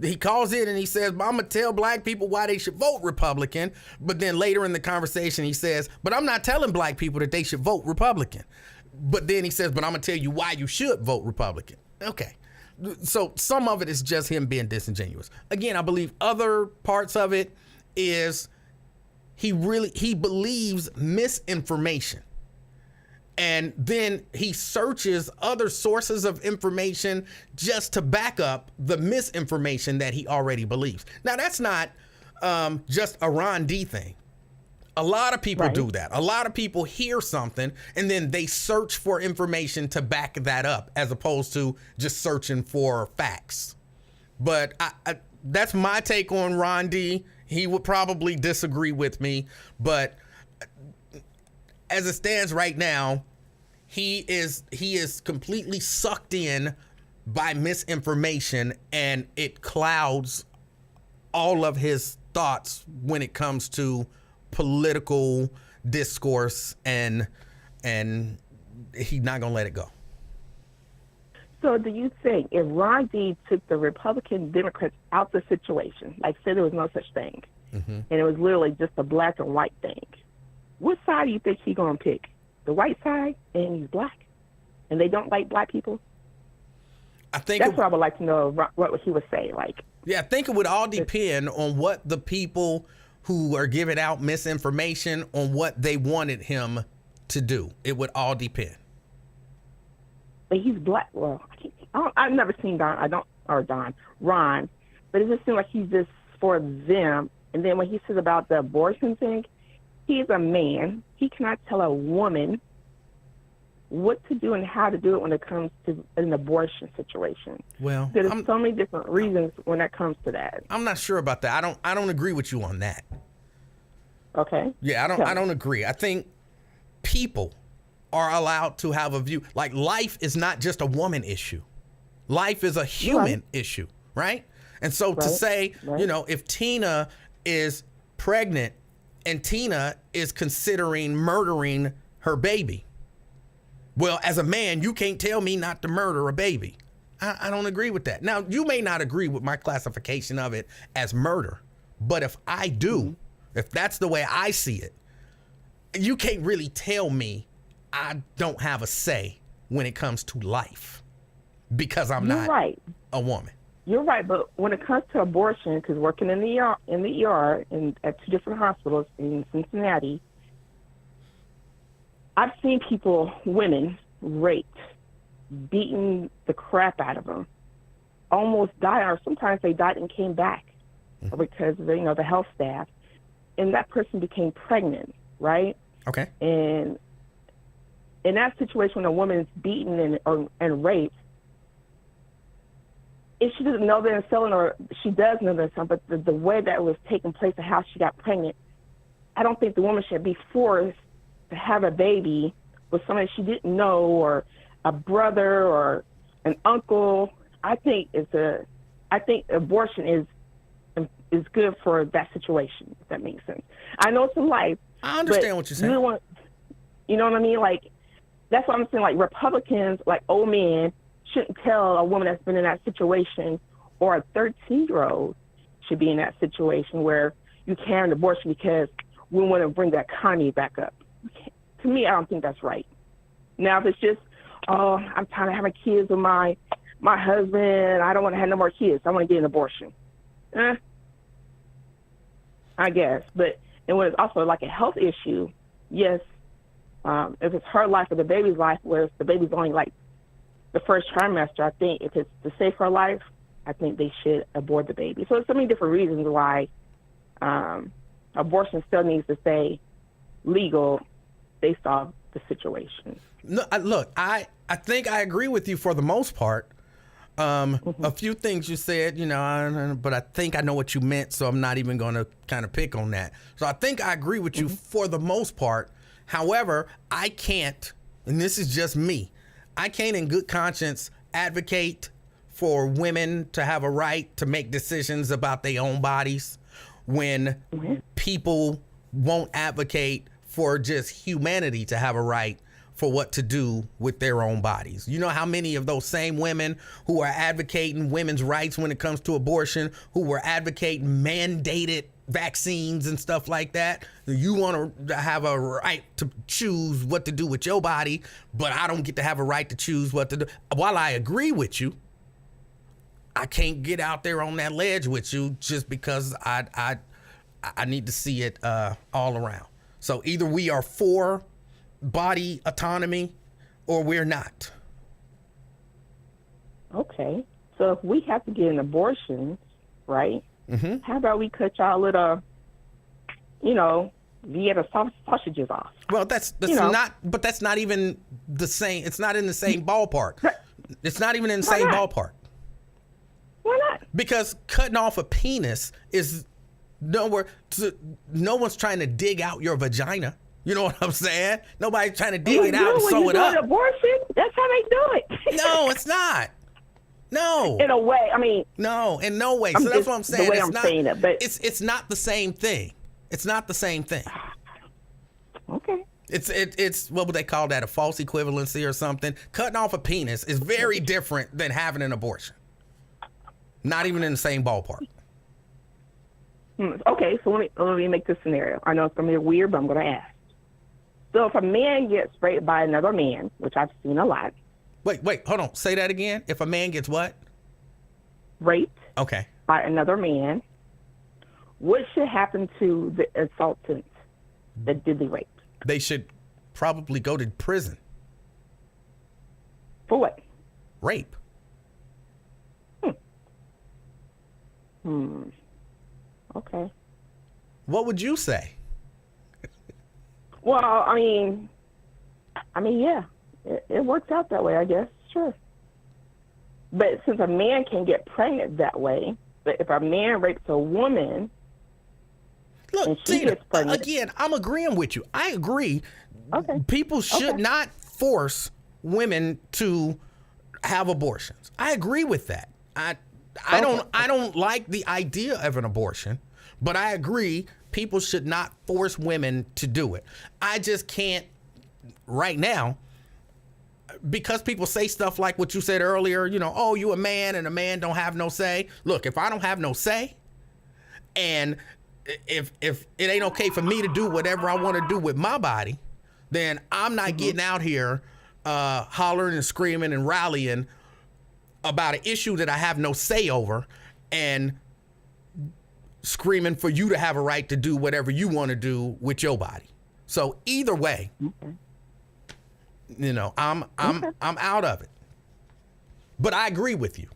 He calls it and he says, I'm going to tell black people why they should vote Republican. But then later in the conversation, he says, but I'm not telling black people that they should vote Republican. But then he says, but I'm going to tell you why you should vote Republican. Okay. So some of it is just him being disingenuous. Again, I believe other parts of it is he believes misinformation. And then he searches other sources of information just to back up the misinformation that he already believes. Now, that's not just a Ron D thing. A lot of people do that. A lot of people hear something and then they search for information to back that up as opposed to just searching for facts. But that's my take on Ron D. He would probably disagree with me, but as it stands right now, he is completely sucked in by misinformation, and it clouds all of his thoughts when it comes to political discourse, and he's not gonna let it go. So do you think if Ron D took the Republican Democrats out the situation, like said there was no such thing, and it was literally just a black and white thing, what side do you think he's gonna pick? The white side, and he's black, and they don't like black people? I think that's what I would like to know. What he would say, like. Yeah, I think it would all depend on what the people who are giving out misinformation on what they wanted him to do. It would all depend. But he's black. Well, I've never seen Ron, but it just seems like he's just for them. And then when he says about the abortion thing, he's a man. He cannot tell a woman what to do and how to do it when it comes to an abortion situation. Well, there's so many different reasons when it comes to that. I'm not sure about that. I don't agree with you on that. Okay. Yeah, I don't agree. I think people are allowed to have a view. Like, life is not just a woman issue. Life is a human issue, right? And so to say, you know, if Tina is pregnant and Tina is considering murdering her baby, well, as a man, you can't tell me not to murder a baby. I don't agree with that. Now, you may not agree with my classification of it as murder, but if I do, if that's the way I see it, you can't really tell me I don't have a say when it comes to life because I'm not a woman. You're right, but when it comes to abortion, because working in the ER at 2 different hospitals in Cincinnati, I've seen women raped, beaten the crap out of them, almost die, or sometimes they died and came back because of the health staff, and that person became pregnant, right? Okay. And in that situation, when a woman is beaten and raped, if she doesn't know they're selling, or she does know they're selling, but the way that was taking place and how she got pregnant, I don't think the woman should be forced to have a baby with someone she didn't know, or a brother or an uncle. I think abortion is good for that situation, if that makes sense. I know it's in life. I understand what you're saying. You know what I mean? Like, that's what I'm saying. Like, Republicans, like old men, shouldn't tell a woman that's been in that situation, or a 13-year-old should be in that situation where you can't have an abortion because we want to bring the economy back up. To me, I don't think that's right. Now, if it's just, I'm tired of having kids with my husband, I don't want to have no more kids, I want to get an abortion. I guess. But and when it's also like a health issue, yes, if it's her life or the baby's life, where the baby's only like the first trimester, I think if it's to save her life, I think they should abort the baby. So there's so many different reasons why abortion still needs to stay legal based off the situation. No, look, I think I agree with you for the most part. A few things you said, but I think I know what you meant, so I'm not even going to kind of pick on that. So I think I agree with you for the most part. However, I can't, and this is just me, I can't in good conscience advocate for women to have a right to make decisions about their own bodies when people won't advocate for just humanity to have a right for what to do with their own bodies. You know how many of those same women who are advocating women's rights when it comes to abortion, who were advocating mandated vaccines and stuff like that, you want to have a right to choose what to do with your body, but I don't get to have a right to choose what to do. While I agree with you, I can't get out there on that ledge with you just because I need to see it all around. So either we are for body autonomy or we're not. Okay. So if we have to get an abortion, right? Mm-hmm. How about we cut y'all little, Vienna sausages off? Well, that's that's not even the same. It's not in the same ballpark. It's not even in the same ballpark. Why not? Because cutting off a penis is no one's trying to dig out your vagina. You know what I'm saying? Nobody's trying to dig it out and sew it up. Abortion, that's how they do it. No, it's not. No. In a way, I mean. No, in no way. So that's what I'm saying. The way I'm saying it, but it's not the same thing. It's not the same thing. Okay. It's what would they call that? A false equivalency or something? Cutting off a penis is very different than having an abortion. Not even in the same ballpark. Okay, so let me make this scenario. I know it's going to be weird, but I'm going to ask. So if a man gets raped by another man, which I've seen a lot. Wait, hold on. Say that again. If a man gets what? Raped. Okay. By another man, what should happen to the assailants that did the rape? They should probably go to prison. For what? Rape. Okay. What would you say? Well, I mean, yeah, it works out that way, I guess. Sure. But since a man can get pregnant that way, but if a man rapes a woman, look, and she Tina, gets pregnant, again, I'm agreeing with you. I agree. Okay. People should not force women to have abortions. I agree with that. I don't like the idea of an abortion, but I agree people should not force women to do it. I just can't right now, because people say stuff like what you said earlier, oh, you a man and a man don't have no say. Look, if I don't have no say, and if it ain't okay for me to do whatever I want to do with my body, then I'm not getting out here hollering and screaming and rallying about an issue that I have no say over and screaming for you to have a right to do whatever you want to do with your body. So either way, I'm out of it. But I agree with you.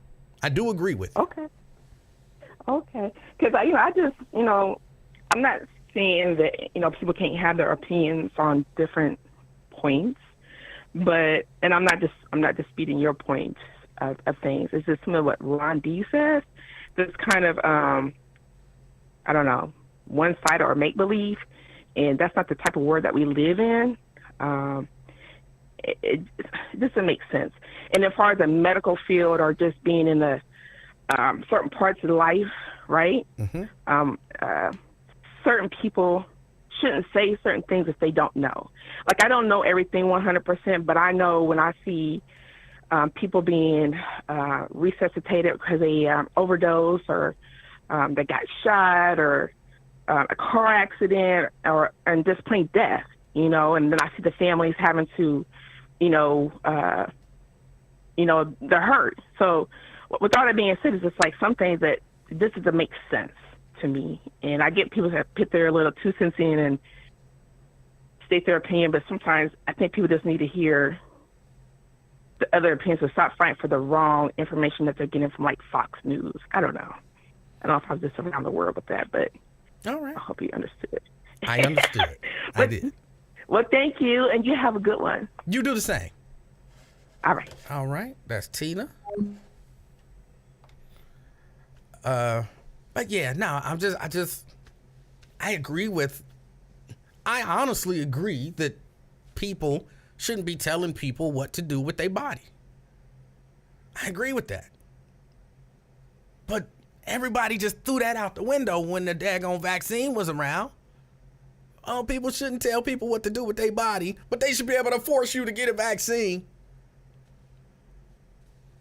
I do agree with you. Okay. Because I just I'm not saying that people can't have their opinions on different points, but I'm not disputing your point of things. It's just some of what Ron D says. This kind of I don't know, one sided or make believe, and that's not the type of world that we live in. It doesn't make sense. And as far as the medical field or just being in the certain parts of life, right? Certain people shouldn't say certain things if they don't know. Like, I don't know everything 100%, but I know when I see people being resuscitated because they overdose or they got shot or a car accident and just plain death, and then I see the families having to, they're hurt. So with all that being said, it's just like some things that this doesn't make sense to me. And I get people that put their little 2 cents in and state their opinion, but sometimes I think people just need to hear the other opinions and stop fighting for the wrong information that they're getting from like Fox News. I don't know. I don't know if I was just around the world with that, but all right. I hope you understood. I understood. I did. Well, thank you, and you have a good one. You do the same. All right. All right. That's Tina. But yeah, no, I honestly agree that people shouldn't be telling people what to do with their body. I agree with that. But everybody just threw that out the window when the daggone vaccine was around. Oh, people shouldn't tell people what to do with their body, but they should be able to force you to get a vaccine.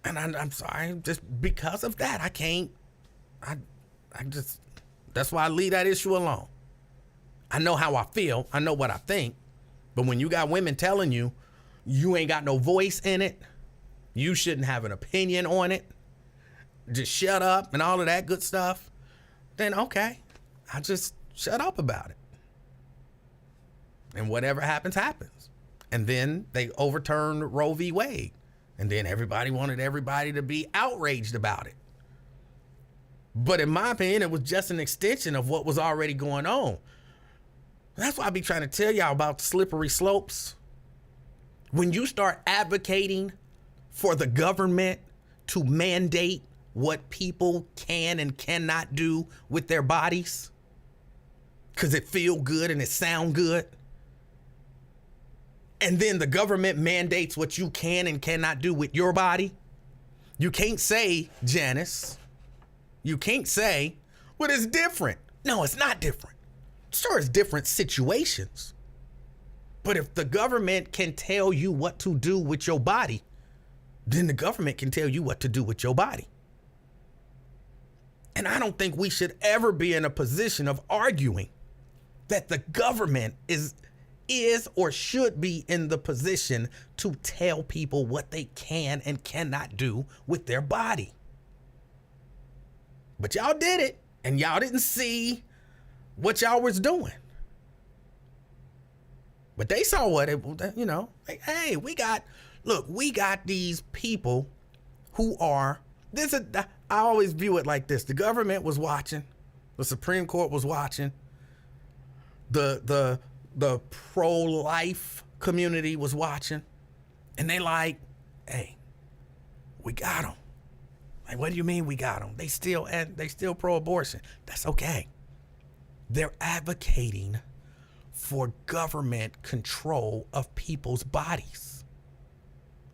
And I'm sorry, just because of that, I can't. That's why I leave that issue alone. I know how I feel. I know what I think. But when you got women telling you, you ain't got no voice in it, you shouldn't have an opinion on it, just shut up and all of that good stuff, then okay, I just shut up about it. And whatever happens, happens. And then they overturned Roe v. Wade. And then everybody wanted everybody to be outraged about it. But in my opinion, it was just an extension of what was already going on. That's why I be trying to tell y'all about slippery slopes. When you start advocating for the government to mandate what people can and cannot do with their bodies, because it feel good and it sound good, and then the government mandates what you can and cannot do with your body, you can't say, Janice, you can't say, well, it's different. No, it's not different. Sure, it's different situations. But if the government can tell you what to do with your body, then the government can tell you what to do with your body. And I don't think we should ever be in a position of arguing that the government is or should be in the position to tell people what they can and cannot do with their body. But y'all did it, and y'all didn't see what y'all was doing. But they saw what it, like, hey, we got these people who are, I always view it like this. The government was watching, the Supreme Court was watching, the pro-life community was watching, and they like, hey, we got them. Like, what do you mean we got them? They still pro-abortion. That's okay. They're advocating for government control of people's bodies.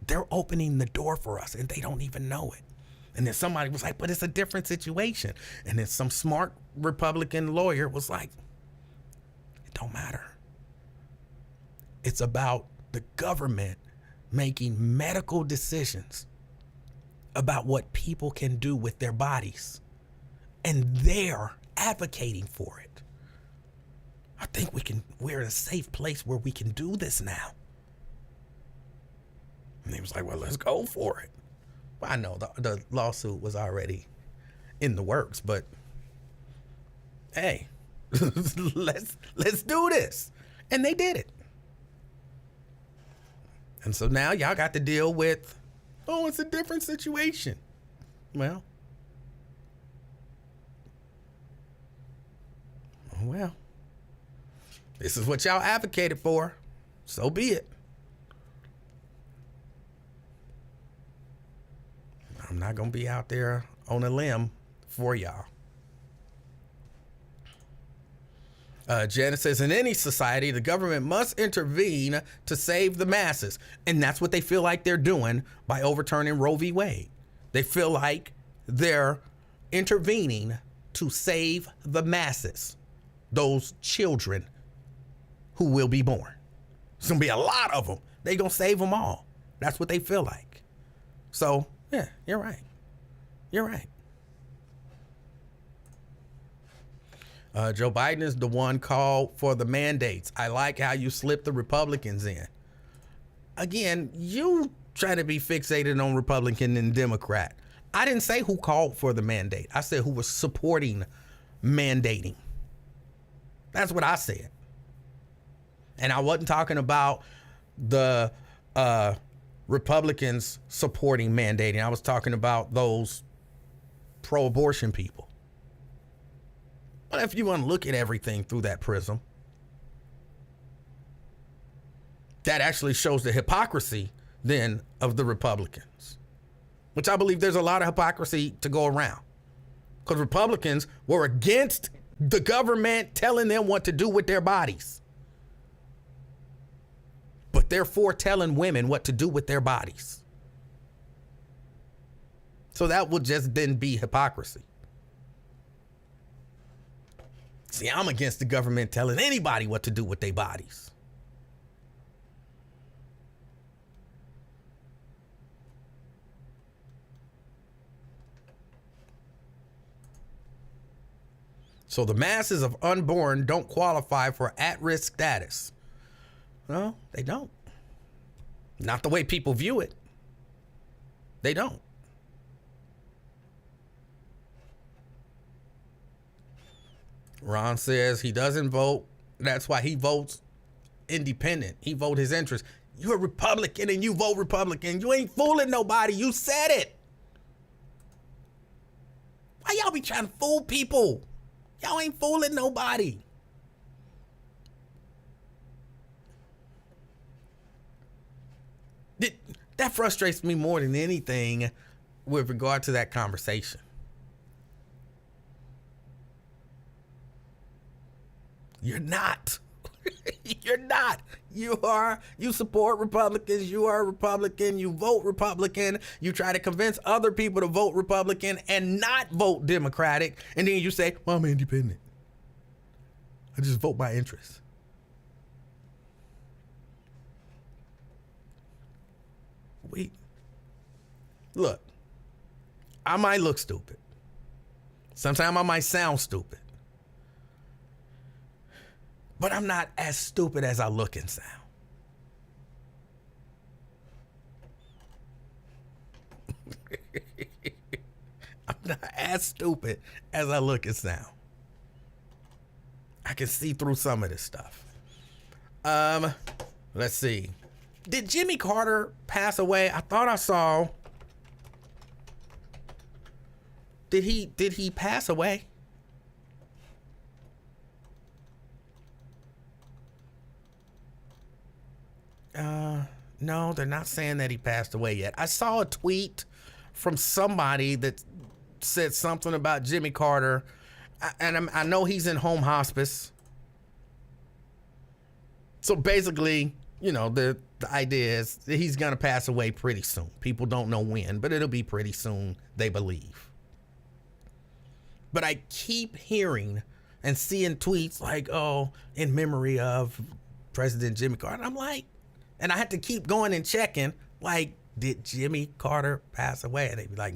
They're opening the door for us, and they don't even know it. And then somebody was like, but it's a different situation. And then some smart Republican lawyer was like, it don't matter. It's about the government making medical decisions about what people can do with their bodies. And they're advocating for it. I think we're in a safe place where we can do this now. And he was like, well, let's go for it. Well, I know the lawsuit was already in the works, but hey, let's do this. And they did it. And so now y'all got to deal with, oh, it's a different situation. Well, this is what y'all advocated for. So be it. I'm not going to be out there on a limb for y'all. Janet says, in any society, the government must intervene to save the masses. And that's what they feel like they're doing by overturning Roe v. Wade. They feel like they're intervening to save the masses, those children who will be born. There's going to be a lot of them. They're going to save them all. That's what they feel like. So, yeah, you're right. You're right. Joe Biden is the one called for the mandates. I like how you slipped the Republicans in. Again, you try to be fixated on Republican and Democrat. I didn't say who called for the mandate. I said who was supporting mandating. That's what I said. And I wasn't talking about the Republicans supporting mandating. I was talking about those pro-abortion people. But if you want to look at everything through that prism, that actually shows the hypocrisy then of the Republicans, which I believe there's a lot of hypocrisy to go around, because Republicans were against the government telling them what to do with their bodies, but they're for telling women what to do with their bodies. So that would just then be hypocrisy. See, I'm against the government telling anybody what to do with their bodies. So the masses of unborn don't qualify for at-risk status. No, they don't. Not the way people view it. They don't. Ron says he doesn't vote. That's why he votes independent. He votes his interest. You're a Republican and you vote Republican. You ain't fooling nobody. You said it. Why y'all be trying to fool people? Y'all ain't fooling nobody. That frustrates me more than anything with regard to that conversation. You're not. You're not. You support Republicans. You are a Republican. You vote Republican. You try to convince other people to vote Republican and not vote Democratic. And then you say, well, I'm independent. I just vote by interest. Look, I might look stupid. Sometimes I might sound stupid. But I'm not as stupid as I look and sound. I'm not as stupid as I look and sound. I can see through some of this stuff. Let's see. Did Jimmy Carter pass away? I thought I saw. Did he pass away? No, they're not saying that he passed away yet. I saw a tweet from somebody that said something about Jimmy Carter, and I know he's in home hospice. So basically, you know, the idea is that he's going to pass away pretty soon. People don't know when, but it'll be pretty soon, they believe. But I keep hearing and seeing tweets like, oh, in memory of President Jimmy Carter. And I'm like, and I had to keep going and checking, like, did Jimmy Carter pass away? And they'd be like,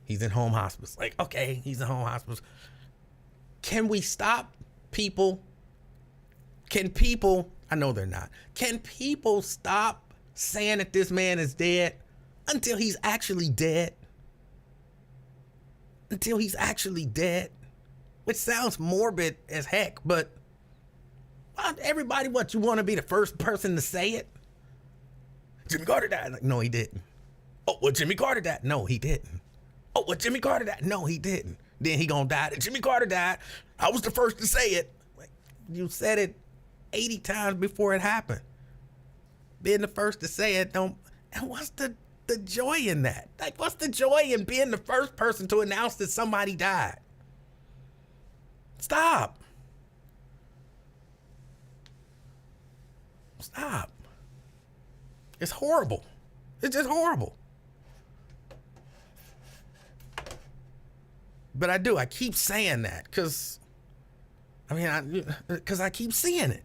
he's in home hospice. Like, okay, he's in home hospice. Can we stop people? Can people, I know they're not, can people stop saying that this man is dead until he's actually dead? Until he's actually dead? Which sounds morbid as heck, but everybody, what, you want to be the first person to say it? Jimmy Carter died. Like, no, he didn't. Oh, well, Jimmy Carter died. No, he didn't. Oh, well, Jimmy Carter died. No, he didn't. Then he gonna die. Jimmy Carter died. I was the first to say it. Like, you said it 80 times before it happened. Being the first to say it, don't. And what's the joy in that? Like, what's the joy in being the first person to announce that somebody died? Stop. Stop. It's horrible. It's just horrible. But I keep saying that because, because I keep seeing it.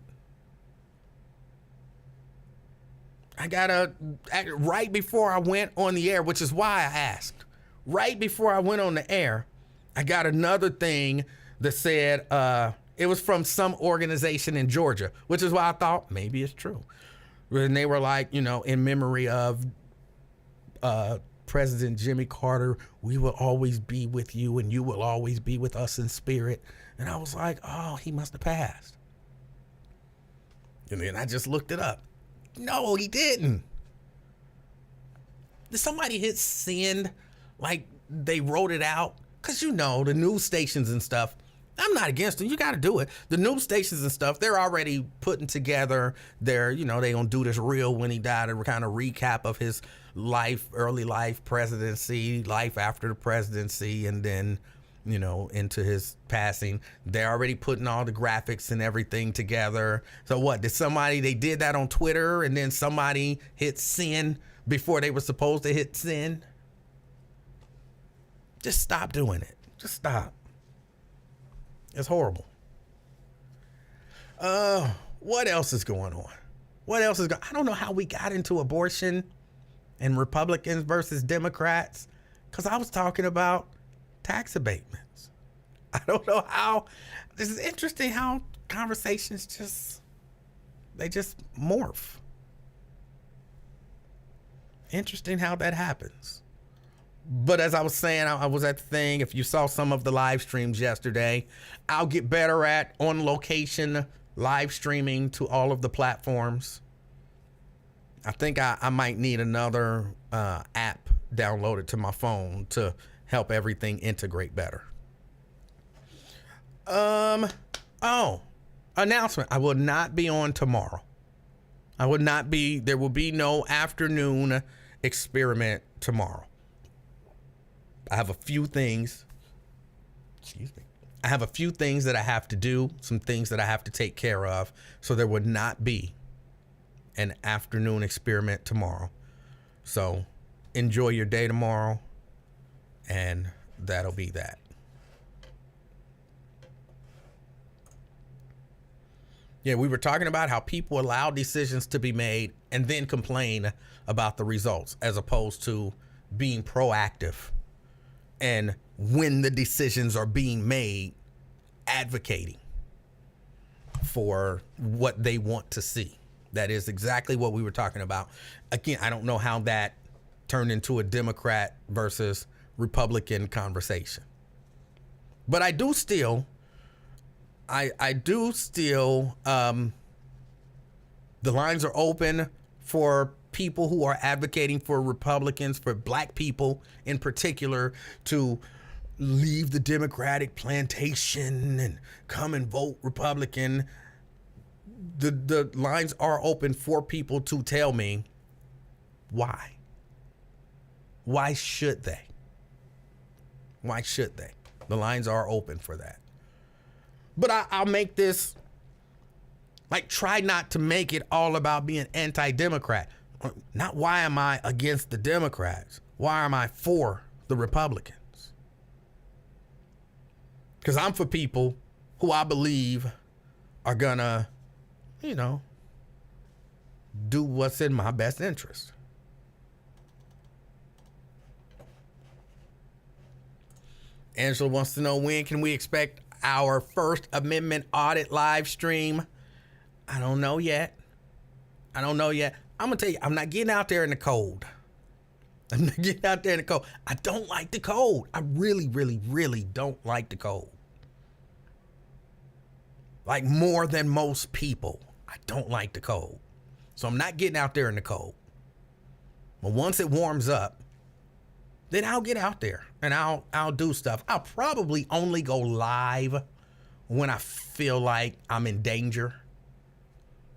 Right before I went on the air, which is why I asked, right before I went on the air, I got another thing that said, it was from some organization in Georgia, which is why I thought maybe it's true. And they were like, you know, in memory of President Jimmy Carter, we will always be with you and you will always be with us in spirit. And I was like, oh, he must have passed. And then I just looked it up. No, he didn't. Did somebody hit send like they wrote it out? Because, you know, the news stations and stuff, I'm not against them. You got to do it. The news stations and stuff, they're already putting together their, you know, they going to do this reel when he died, a kind of recap of his life, early life, presidency, life after the presidency, and then, you know, into his passing. They're already putting all the graphics and everything together. So what, they did that on Twitter and then somebody hit send before they were supposed to hit send? Just stop doing it. Just stop. It's horrible. What else is going on? I don't know how we got into abortion and Republicans versus Democrats, because I was talking about tax abatements. I don't know how. This is interesting how conversations just morph. Interesting how that happens. But as I was saying, I was at the thing. If you saw some of the live streams yesterday, I'll get better at on location live streaming to all of the platforms. I think I might need another app downloaded to my phone to help everything integrate better. Oh, announcement. I will not be on tomorrow. There will be no afternoon experiment tomorrow. I have a few things. I have a few things that I have to do, some things that I have to take care of. So there would not be an afternoon experiment tomorrow. So enjoy your day tomorrow, and that'll be that. Yeah, we were talking about how people allow decisions to be made and then complain about the results, as opposed to being proactive and, when the decisions are being made, advocating for what they want to see. That is exactly what we were talking about. Again, I don't know how that turned into a Democrat versus Republican conversation. But I do still, the lines are open for people who are advocating for Republicans, for black people in particular, to leave the Democratic plantation and come and vote Republican. The lines are open for people to tell me why. Why should they? Why should they? The lines are open for that. But I'll make this, try not to make it all about being anti-Democrat. Not why am I against the Democrats? Why am I for the Republicans? Because I'm for people who I believe are gonna, do what's in my best interest. Angela wants to know, when can we expect our First Amendment audit live stream? I don't know yet. I'm gonna tell you, I'm not getting out there in the cold. I don't like the cold. I really, really, really don't like the cold. Like, more than most people, I don't like the cold. So I'm not getting out there in the cold. But once it warms up, then I'll get out there and I'll do stuff. I'll probably only go live when I feel like I'm in danger,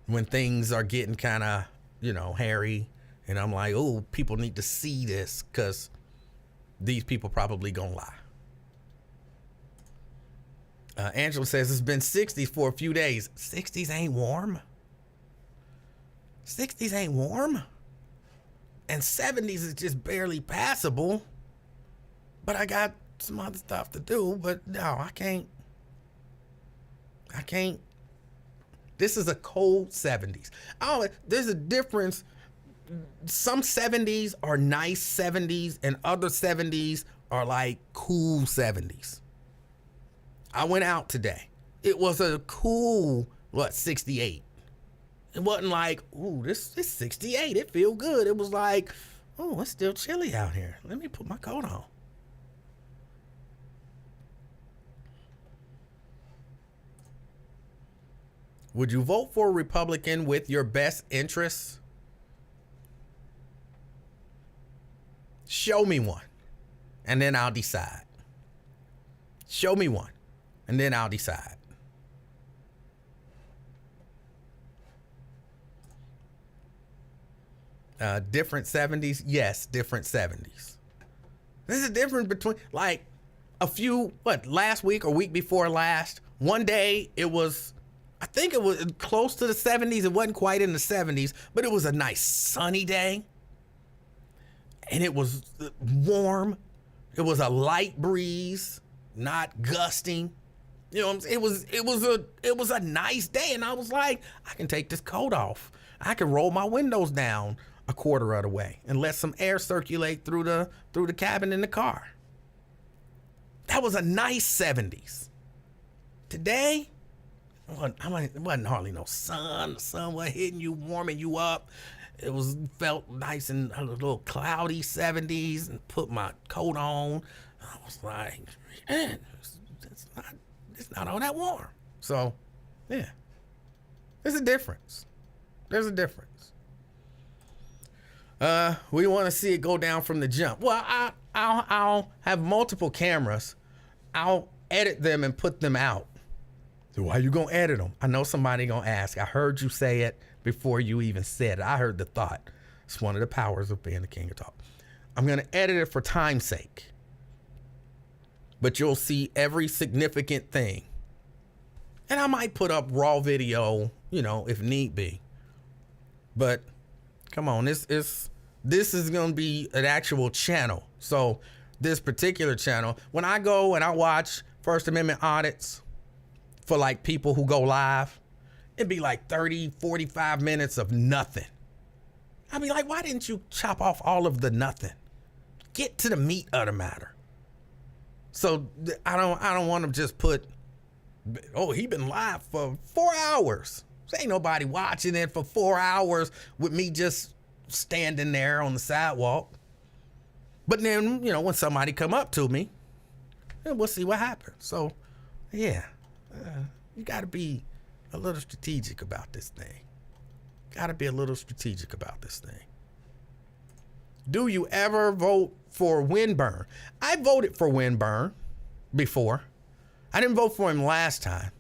when things are getting kind of, hairy, and I'm like, oh, people need to see this because these people probably gonna lie. Angela says it's been 60s for a few days. 60s ain't warm. 60s ain't warm. And 70s is just barely passable. But I got some other stuff to do. But no, I can't. This is a cold 70s. Oh, there's a difference. Some 70s are nice 70s, and other 70s are like cool 70s. I went out today. It was a cool, 68. It wasn't like, ooh, this is 68. It feel good. It was like, oh, it's still chilly out here. Let me put my coat on. Would you vote for a Republican with your best interests? Show me one, and then I'll decide. Show me one, and then I'll decide. Different 70s? Yes, different 70s. There's a difference between, last week or week before last, one day I think it was close to the 70s. It wasn't quite in the 70s, but it was a nice sunny day. And it was warm. It was a light breeze, not gusting. It was a nice day, and I was like, I can take this coat off. I can roll my windows down a quarter of the way and let some air circulate through the cabin in the car. That was a nice 70s. Today, it wasn't hardly no sun. The sun was hitting you, warming you up. It felt nice and a little cloudy 70s, and put my coat on. I was like, man, it's not all that warm. So, yeah, there's a difference. We want to see it go down from the jump. Well, I'll have multiple cameras. I'll edit them and put them out. So why you gonna edit them? I know somebody gonna ask. I heard you say it before you even said it. I heard the thought. It's one of the powers of being the king of talk. I'm gonna edit it for time's sake. But you'll see every significant thing. And I might put up raw video, if need be. But come on, this is going to be an actual channel. So this particular channel, when I go and I watch First Amendment audits for like people who go live, it'd be like 30, 45 minutes of nothing. I'd be like, why didn't you chop off all of the nothing? Get to the meat of the matter. So I don't want to just put, he been live for 4 hours. There ain't nobody watching it for 4 hours with me just standing there on the sidewalk. But then, when somebody come up to me, we'll see what happens. So, yeah, you got to be a little strategic about this thing. Got to be a little strategic about this thing. Do you ever vote for Winburn? I voted for Winburn before. I didn't vote for him last time,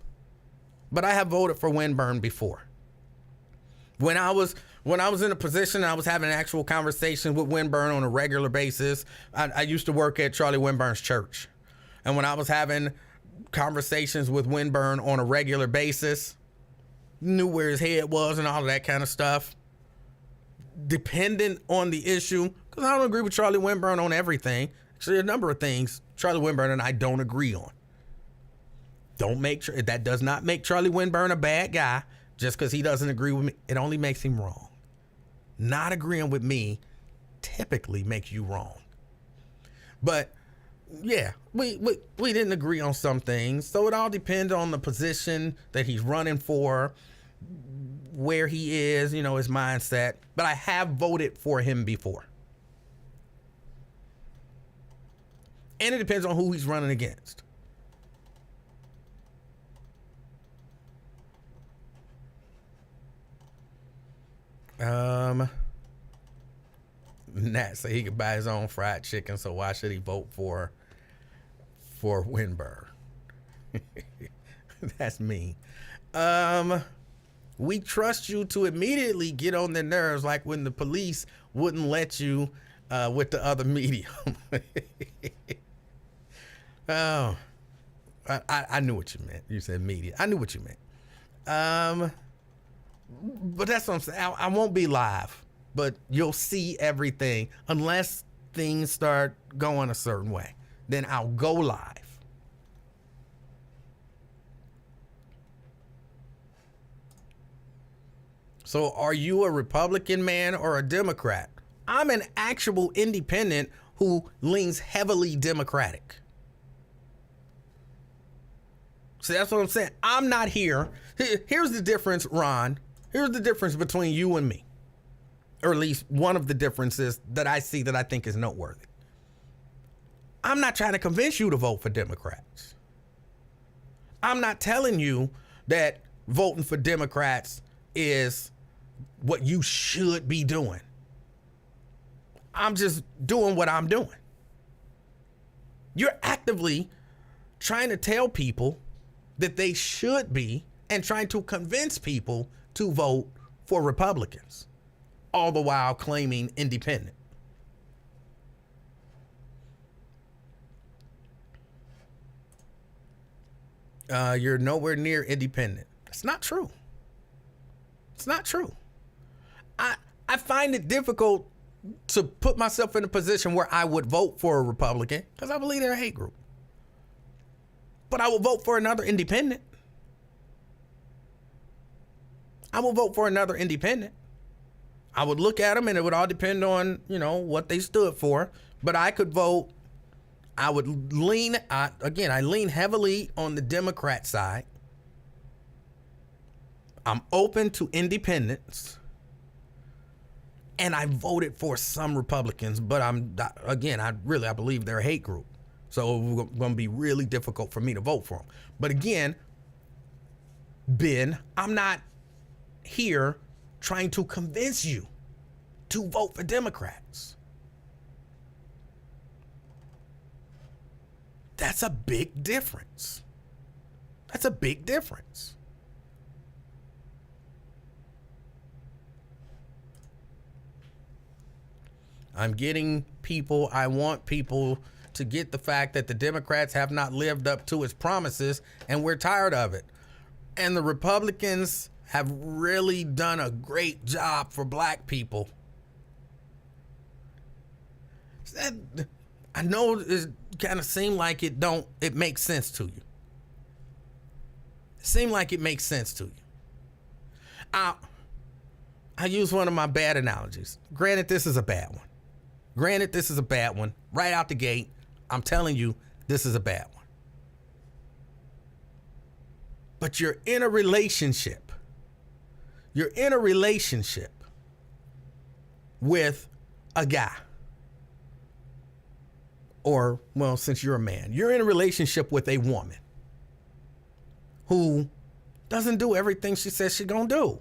but I have voted for Winburn before. When I was in a position, I was having an actual conversation with Winburn on a regular basis. I used to work at Charlie Winburn's church. And when I was having conversations with Winburn on a regular basis, knew where his head was and all of that kind of stuff. Dependent on the issue, because I don't agree with Charlie Winburn on everything. Actually, a number of things Charlie Winburn and I don't agree on. That does not make Charlie Winburn a bad guy just because he doesn't agree with me. It only makes him wrong. Not agreeing with me typically makes you wrong. But yeah, we didn't agree on some things. So it all depends on the position that he's running for, where he is, his mindset. But I have voted for him before. And it depends on who he's running against. Nat say he could buy his own fried chicken, so why should he vote for Winburn? That's me. We trust you to immediately get on their nerves, like when the police wouldn't let you with the other medium. Oh, I knew what you meant. You said media. I knew what you meant. But that's what I'm saying. I won't be live, but you'll see everything unless things start going a certain way. Then I'll go live. So are you a Republican man or a Democrat? I'm an actual independent who leans heavily Democratic. So that's what I'm saying. I'm not here. Here's the difference, Ron. Here's the difference between you and me. Or at least one of the differences that I see that I think is noteworthy. I'm not trying to convince you to vote for Democrats. I'm not telling you that voting for Democrats is what you should be doing. I'm just doing what I'm doing. You're actively trying to tell people that they should be and trying to convince people to vote for Republicans, all the while claiming independent. You're nowhere near independent. It's not true. It's not true. I find it difficult to put myself in a position where I would vote for a Republican because I believe they're a hate group. But I will vote for another independent. I will vote for another independent. I would look at them and it would all depend on, what they stood for. But I could vote. I would lean, I lean heavily on the Democrat side. I'm open to independents. And I voted for some Republicans, but I believe they're a hate group. So it's going to be really difficult for me to vote for them. But again, Ben, I'm not here trying to convince you to vote for Democrats. That's a big difference. That's a big difference. I want people to get the fact that the Democrats have not lived up to its promises, and we're tired of it. And the Republicans have really done a great job for black people. I know it kind of seemed like it makes sense to you. It seemed like it makes sense to you. I use one of my bad analogies. Granted, this is a bad one. Right out the gate, I'm telling you, this is a bad one. But you're in a relationship. You're in a relationship with a guy. Or, well, since you're a man, you're in a relationship with a woman who doesn't do everything she says she's gonna do.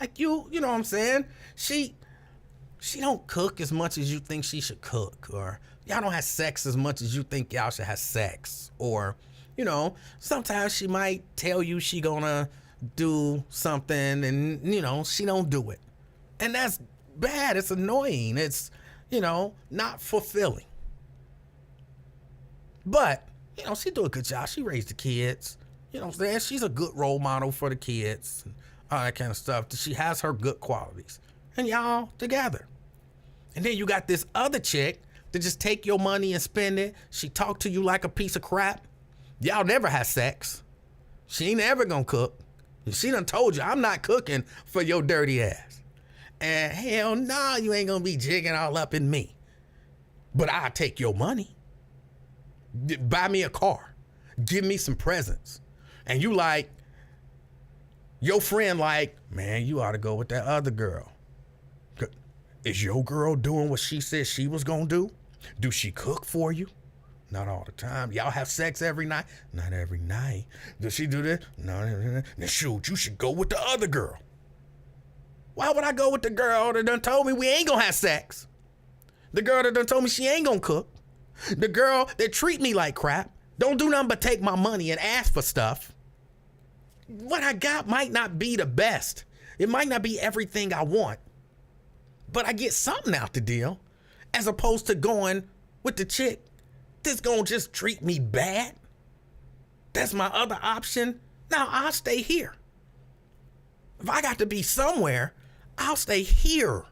Like you know what I'm saying? She don't cook as much as you think she should cook, or y'all don't have sex as much as you think y'all should have sex, or, sometimes she might tell you she gonna do something and, she don't do it. And that's bad. It's annoying. It's, not fulfilling. But, she do a good job. She raised the kids. You know what I'm saying? She's a good role model for the kids and all that kind of stuff. She has her good qualities. And y'all together. And then you got this other chick that just take your money and spend it. She talk to you like a piece of crap. Y'all never have sex. She ain't ever gonna cook. She done told you, I'm not cooking for your dirty ass. And hell no, you ain't gonna be jigging all up in me. But I'll take your money. Buy me a car. Give me some presents. And you like, your friend like, man, you ought to go with that other girl. Is your girl doing what she said she was gonna do? Do she cook for you? Not all the time. Y'all have sex every night? Not every night. Does she do this? No. Then shoot, you should go with the other girl. Why would I go with the girl that done told me we ain't gonna have sex? The girl that done told me she ain't gonna cook? The girl that treat me like crap? Don't do nothing but take my money and ask for stuff? What I got might not be the best. It might not be everything I want. But I get something out the deal, as opposed to going with the chick that's gonna just treat me bad. That's my other option. Now I'll stay here. If I got to be somewhere, I'll stay here.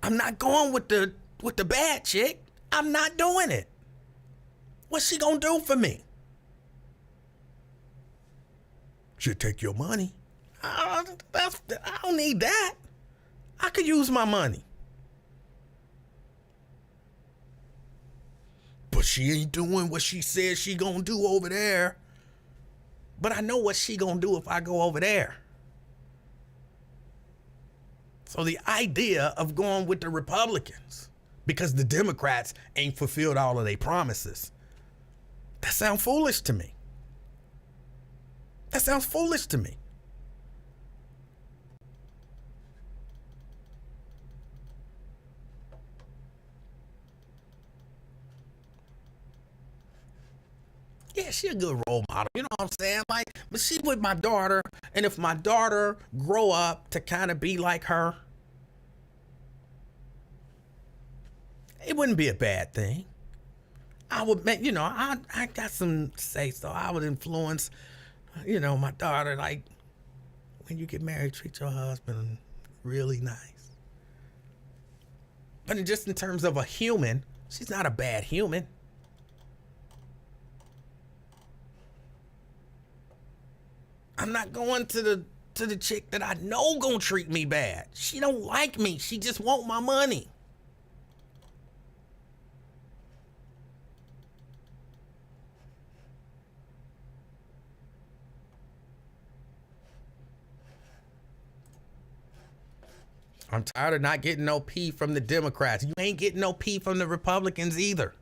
I'm not going with the bad chick. I'm not doing it. What's she gonna do for me? She'll take your money. I don't need that. I could use my money. But she ain't doing what she said she gonna do over there. But I know what she gonna do if I go over there. So the idea of going with the Republicans because the Democrats ain't fulfilled all of their promises, that sounds foolish to me. That sounds foolish to me. Yeah, she a good role model. You know what I'm saying? Like, but she with my daughter, and if my daughter grow up to kind of be like her, it wouldn't be a bad thing. I would make, I got some say so. I would influence, my daughter, like, when you get married, treat your husband really nice. But just in terms of a human, she's not a bad human. I'm not going to the chick that I know gonna treat me bad. She don't like me. She just want my money. I'm tired of not getting no P from the Democrats. You ain't getting no P from the Republicans either.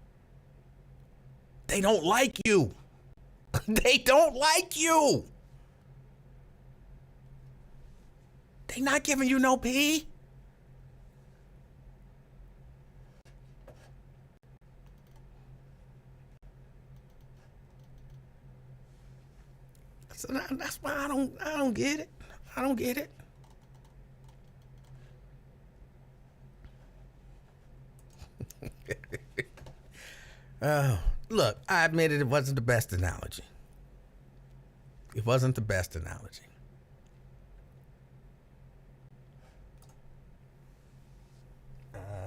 They don't like you. They don't like you. They not giving you no P. So that's why I don't get it. I don't get it. Look, I admitted it wasn't the best analogy. It wasn't the best analogy.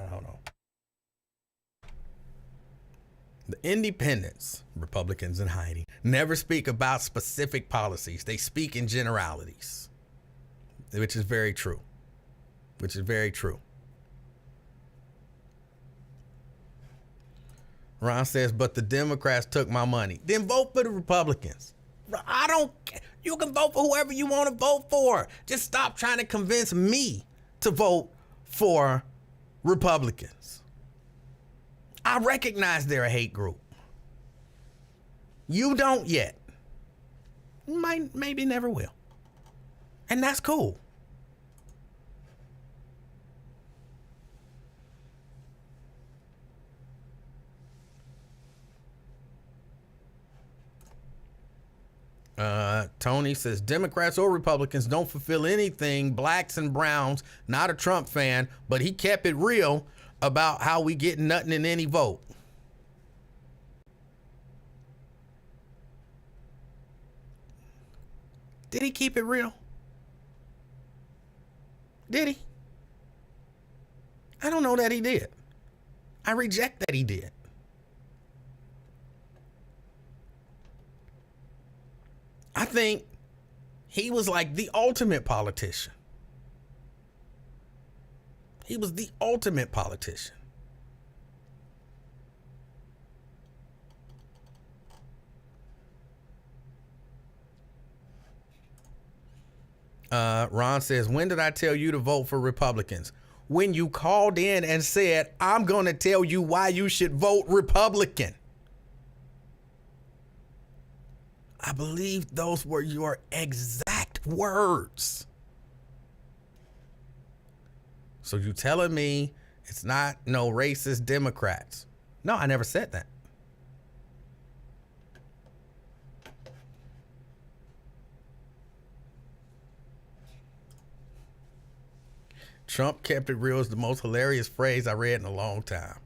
Hold on. The independents, Republicans in hiding, never speak about specific policies. They speak in generalities, which is very true. Which is very true. Ron says, but the Democrats took my money. Then vote for the Republicans. I don't care. You can vote for whoever you want to vote for. Just stop trying to convince me to vote for Republicans. I recognize they're a hate group. You don't yet. You might, maybe never will. And that's cool. Tony says Democrats or Republicans don't fulfill anything. Blacks and browns. Not a Trump fan, but he kept it real about how we get nothing in any vote. Did he keep it real? Did he? I don't know that he did. I reject that he did. I think he was like the ultimate politician. He was the ultimate politician. Ron says, when did I tell you to vote for Republicans? When you called in and said, I'm going to tell you why you should vote Republican. I believe those were your exact words. So you telling me it's not no racist Democrats? No, I never said that. Trump kept it real is the most hilarious phrase I read in a long time.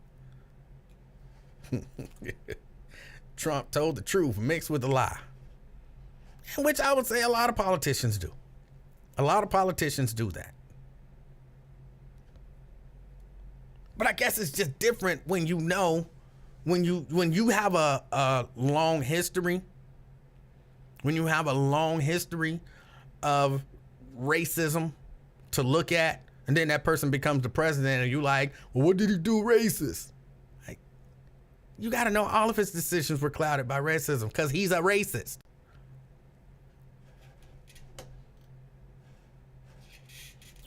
Trump told the truth mixed with a lie. Which I would say a lot of politicians do. A lot of politicians do that. But I guess it's just different when you know, when you have a long history, when you have a long history of racism to look at, and then that person becomes the president and you like, well, what did he do racist? Like, you got to know all of his decisions were clouded by racism because he's a racist.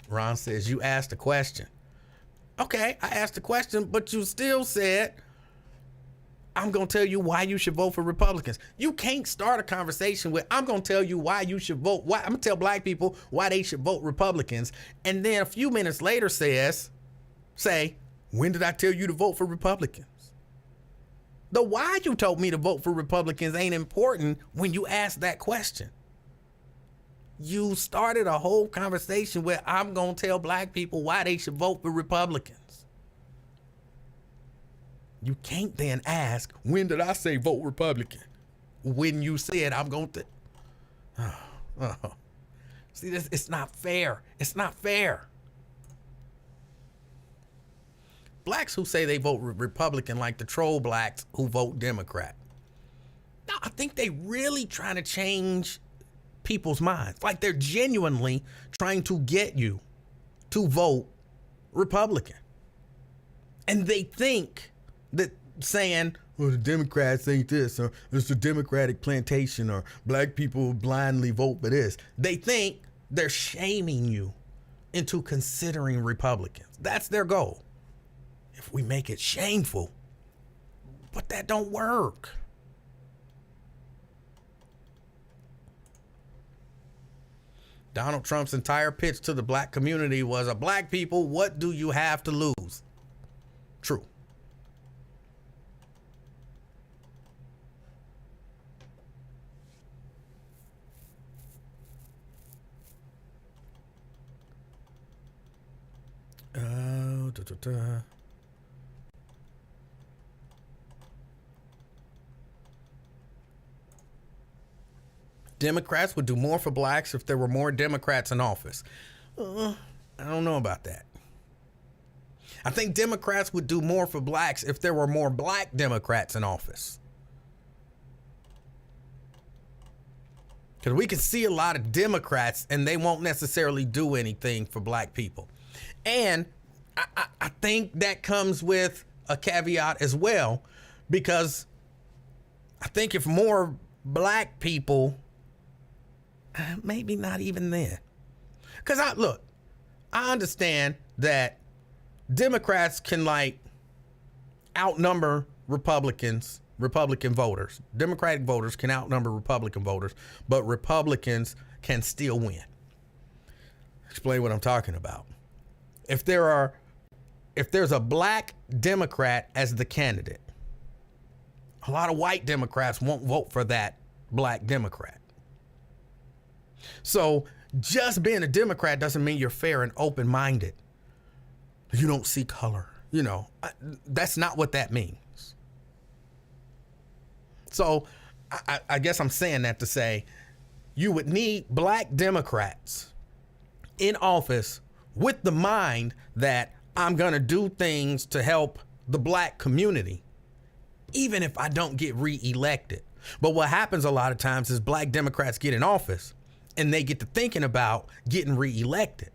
Ron says, you asked a question. Okay, I asked a question, but you still said, I'm going to tell you why you should vote for Republicans. You can't start a conversation with, I'm going to tell you why you should vote. I'm going to tell black people why they should vote Republicans. And then a few minutes later say, when did I tell you to vote for Republicans? The why you told me to vote for Republicans ain't important when you ask that question. You started a whole conversation where I'm going to tell black people why they should vote for Republicans. You can't then ask, when did I say vote Republican? When you said I'm going to. See, this, it's not fair. It's not fair. Blacks who say they vote Republican like the troll blacks who vote Democrat. No, I think they really trying to change people's minds. Like they're genuinely trying to get you to vote Republican. And they think that saying, well, the Democrats ain't this, or it's a Democratic plantation, or black people blindly vote for this. They think they're shaming you into considering Republicans. That's their goal. If we make it shameful, but that don't work. Donald Trump's entire pitch to the black community was, black people, what do you have to lose? True. Democrats would do more for blacks if there were more Democrats in office. I don't know about that. I think Democrats would do more for blacks if there were more black Democrats in office. Because we can see a lot of Democrats and they won't necessarily do anything for black people. And I think that comes with a caveat as well, because I think if more black people, maybe not even then. Because I understand that Democrats can outnumber Republican voters. Democratic voters can outnumber Republican voters, but Republicans can still win. Explain what I'm talking about. If there's a black Democrat as the candidate, a lot of white Democrats won't vote for that black Democrat. So just being a Democrat doesn't mean you're fair and open-minded. You don't see color. That's not what that means. So I guess I'm saying that to say you would need black Democrats in office with the mind that I'm going to do things to help the black community, even if I don't get reelected. But what happens a lot of times is black Democrats get in office and they get to thinking about getting reelected.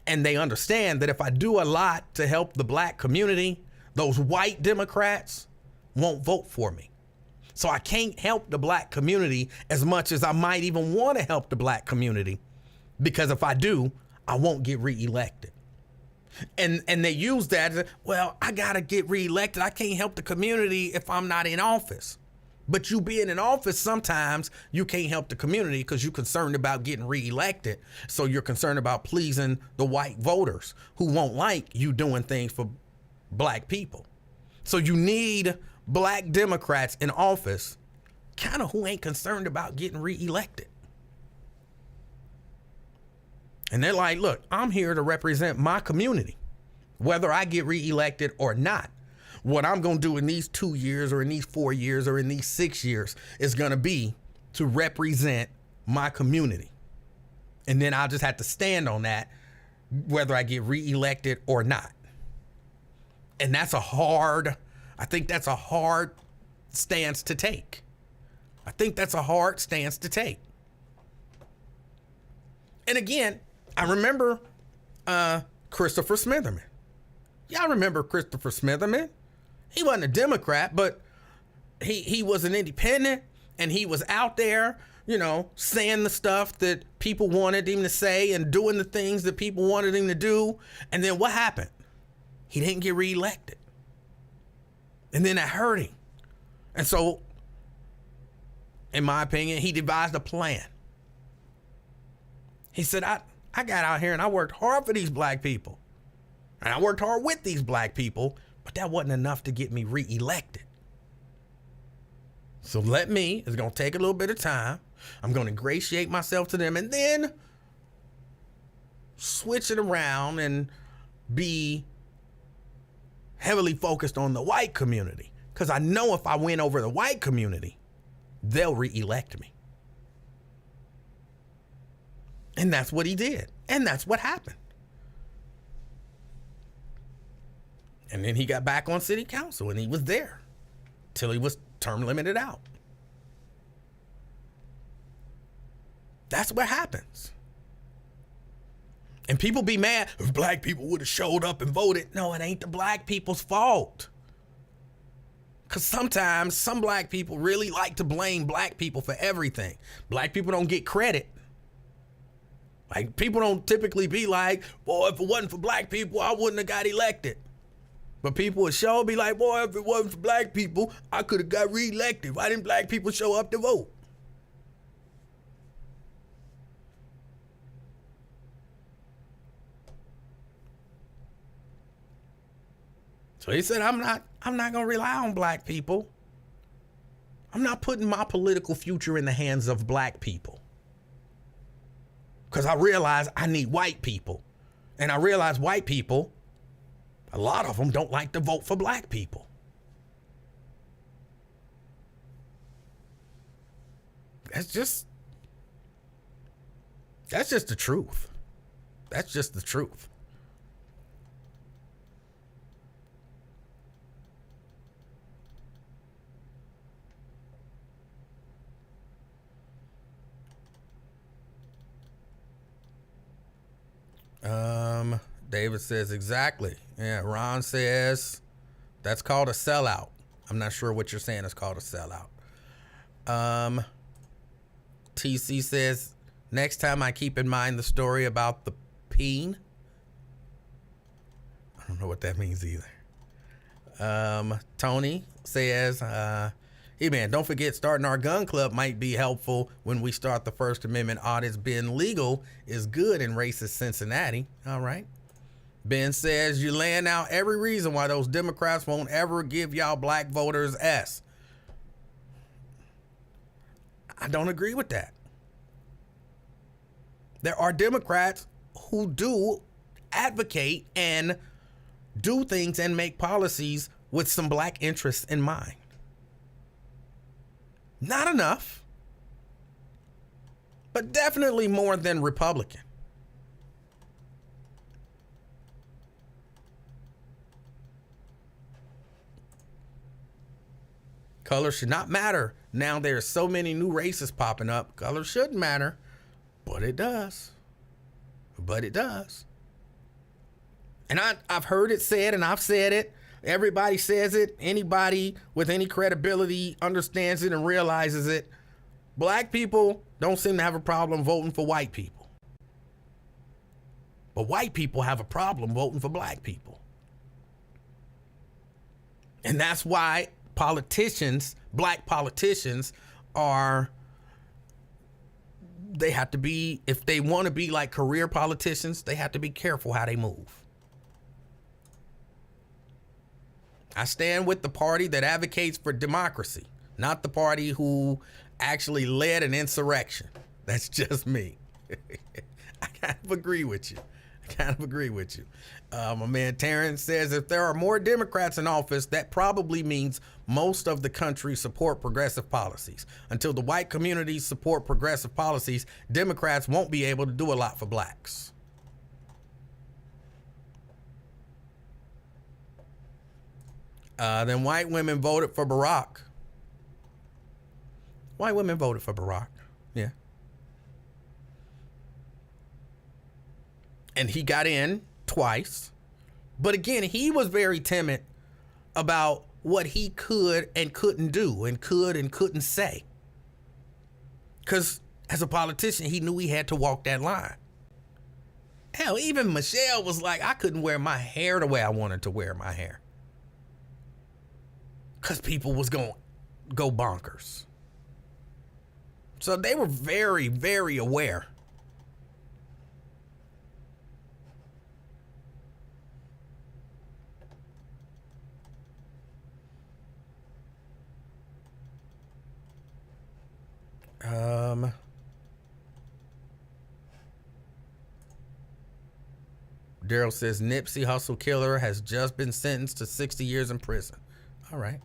And they understand that if I do a lot to help the black community, those white Democrats won't vote for me. So I can't help the black community as much as I might even want to help the black community, because if I do, I won't get reelected. And they use that as, well, I got to get reelected. I can't help the community if I'm not in office. But you being in office, sometimes you can't help the community because you're concerned about getting reelected. So you're concerned about pleasing the white voters who won't like you doing things for black people. So you need black Democrats in office, kind of who ain't concerned about getting reelected. And they're like, look, I'm here to represent my community, whether I get reelected or not. What I'm going to do in these 2 years or in these 4 years or in these 6 years is going to be to represent my community. And then I'll just have to stand on that, whether I get reelected or not. And I think that's a hard stance to take. And again, I remember Christopher Smitherman. Y'all remember Christopher Smitherman? He wasn't a Democrat, but he was an independent, and he was out there, saying the stuff that people wanted him to say and doing the things that people wanted him to do. And then what happened? He didn't get reelected. And then that hurt him. And so, in my opinion, he devised a plan. He said, I got out here and I worked hard for these black people. And I worked hard with these black people, but that wasn't enough to get me reelected. So it's going to take a little bit of time. I'm going to ingratiate myself to them and then switch it around and be heavily focused on the white community. Because I know if I win over the white community, they'll reelect me. And that's what he did. And that's what happened. And then he got back on city council and he was there till he was term limited out. That's what happens. And people be mad if black people would have showed up and voted. No, it ain't the black people's fault. Because sometimes some black people really like to blame black people for everything. Black people don't get credit. Like, people don't typically be like, boy, if it wasn't for black people, I wouldn't have got elected. But people would sure be like, boy, if it wasn't for black people, I could have got reelected. Why didn't black people show up to vote? So he said, I'm not going to rely on black people. I'm not putting my political future in the hands of black people. Because I realize I need white people. And I realize white people A lot of them don't like to vote for black people. That's just the truth. That's just the truth. David says exactly. Yeah, Ron says that's called a sellout. I'm not sure what you're saying is called a sellout. TC says next time I keep in mind the story about the peen. I don't know what that means either. Tony says, hey man, don't forget starting our gun club might be helpful when we start the First Amendment audits. Being legal is good in racist Cincinnati. All right. Ben says you're laying out every reason why those Democrats won't ever give y'all black voters S. I don't agree with that. There are Democrats who do advocate and do things and make policies with some black interests in mind. Not enough, but definitely more than Republican. Color should not matter. Now there's so many new races popping up. Color shouldn't matter, but it does. But it does. And I've heard it said, and I've said it. Everybody says it. Anybody with any credibility understands it and realizes it. Black people don't seem to have a problem voting for white people. But white people have a problem voting for black people. And that's why politicians, black politicians, they have to be, if they want to be like career politicians, they have to be careful how they move. I stand with the party that advocates for democracy, not the party who actually led an insurrection. That's just me. I kind of agree with you. My man Terrence says if there are more Democrats in office, that probably means most of the country support progressive policies. Until the white communities support progressive policies, Democrats won't be able to do a lot for blacks. Then white women voted for Barack. White women voted for Barack. Yeah. And he got in twice. But again, he was very timid about what he could and couldn't do and could and couldn't say. Because as a politician, he knew he had to walk that line. Hell, even Michelle was like, I couldn't wear my hair the way I wanted to wear my hair. Because people was going to go bonkers. So they were very, very aware. Daryl says Nipsey Hussle killer has just been sentenced to 60 years in prison. All right.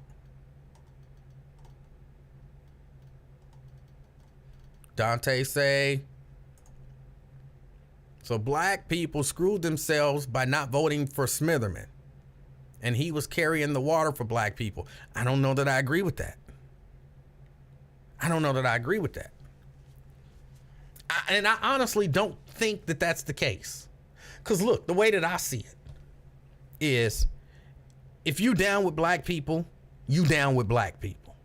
Dante say, so black people screwed themselves by not voting for Smitherman. And he was carrying the water for black people. I don't know that I agree with that. And I honestly don't think that that's the case. Because look, the way that I see it is if you down with black people, you down with black people.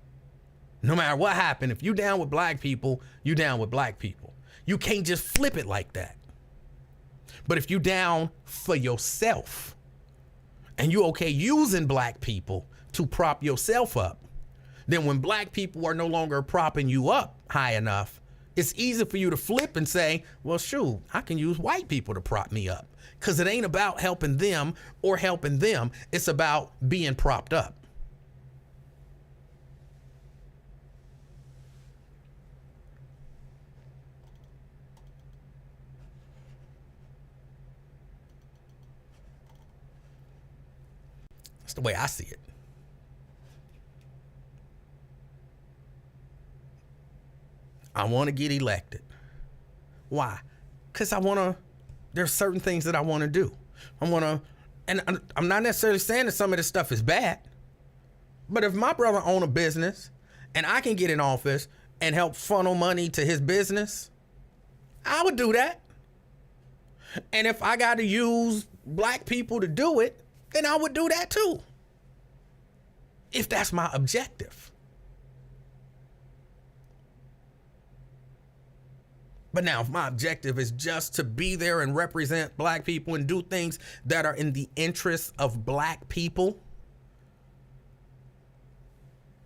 No matter what happened, if you down with black people, you down with black people. You can't just flip it like that. But if you down for yourself and you okay using black people to prop yourself up, then when black people are no longer propping you up high enough, it's easy for you to flip and say, well, shoot, I can use white people to prop me up. Because it ain't about helping them or helping them. It's about being propped up. That's the way I see it. I want to get elected. Why? Because there's certain things that I want to do. And I'm not necessarily saying that some of this stuff is bad, but if my brother own a business and I can get in office and help funnel money to his business, I would do that. And if I got to use black people to do it, then I would do that too. If that's my objective. But now, if my objective is just to be there and represent black people and do things that are in the interests of black people,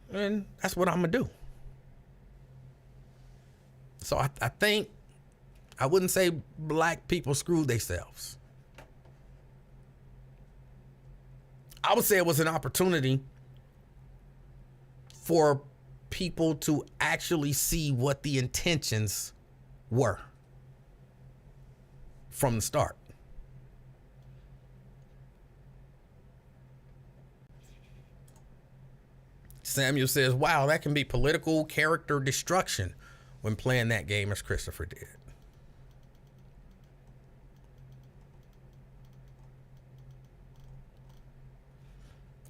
then that's what I'm going to do. So I think I wouldn't say black people screwed themselves. I would say it was an opportunity for people to actually see what the intentions were from the start. Samuel says, wow, that can be political character destruction when playing that game as Christopher did.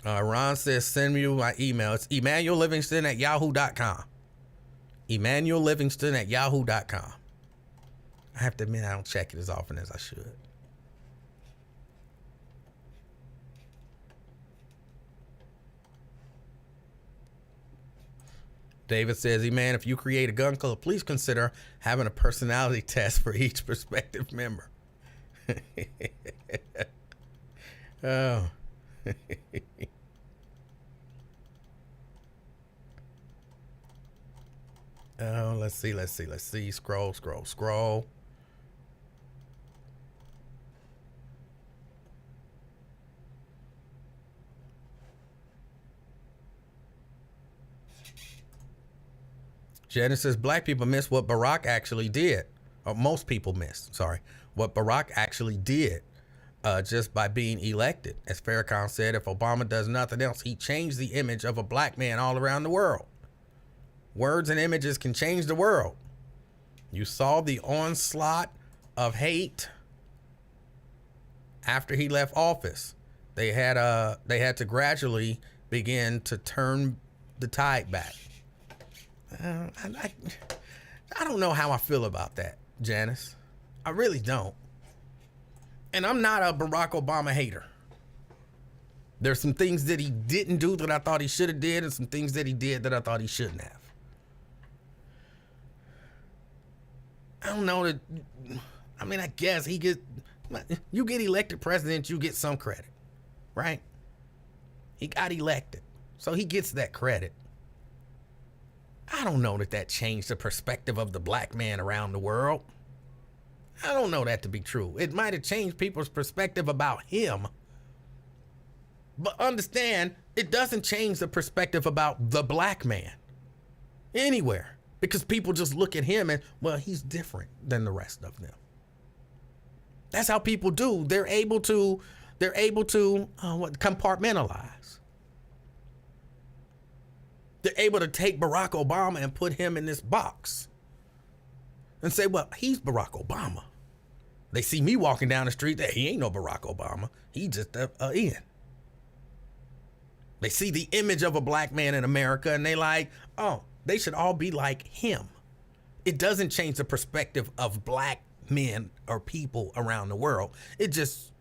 Ron says, send me my email. It's Emanuel Livingston at yahoo.com. Emanuel Livingston at yahoo.com. I have to admit, I don't check it as often as I should. David says, man, if you create a gun club, please consider having a personality test for each prospective member. Oh. Oh, let's see. Scroll. Genesis, black people miss what Barack actually did. Or most people miss, what Barack actually did just by being elected. As Farrakhan said, if Obama does nothing else, he changed the image of a black man all around the world. Words and images can change the world. You saw the onslaught of hate after he left office. They had to gradually begin to turn the tide back. I don't know how I feel about that, Janice. I really don't. And I'm not a Barack Obama hater. There's some things that he didn't do that I thought he should have did, and some things that he did that I thought he shouldn't have. I don't know that. I mean, I guess you get elected president, you get some credit, right? He got elected, so he gets that credit. I don't know that changed the perspective of the black man around the world. I don't know that to be true. It might have changed people's perspective about him. But understand, it doesn't change the perspective about the black man anywhere. Because people just look at him and, well, he's different than the rest of them. That's how people do. They're able to compartmentalize. They're able to take Barack Obama and put him in this box and say, well, he's Barack Obama. They see me walking down the street, he ain't no Barack Obama. He just in. They see the image of a black man in America and they like, oh, they should all be like him. It doesn't change the perspective of black men or people around the world. It just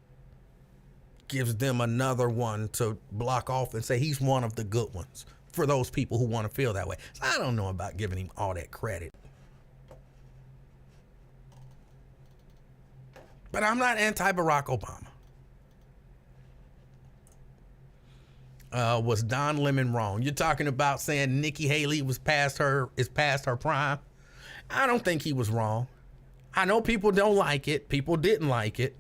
gives them another one to block off and say he's one of the good ones for those people who want to feel that way. So I don't know about giving him all that credit. But I'm not anti-Barack Obama. Was Don Lemon wrong? You're talking about saying Nikki Haley is past her prime. I don't think he was wrong. I know people don't like it. People didn't like it.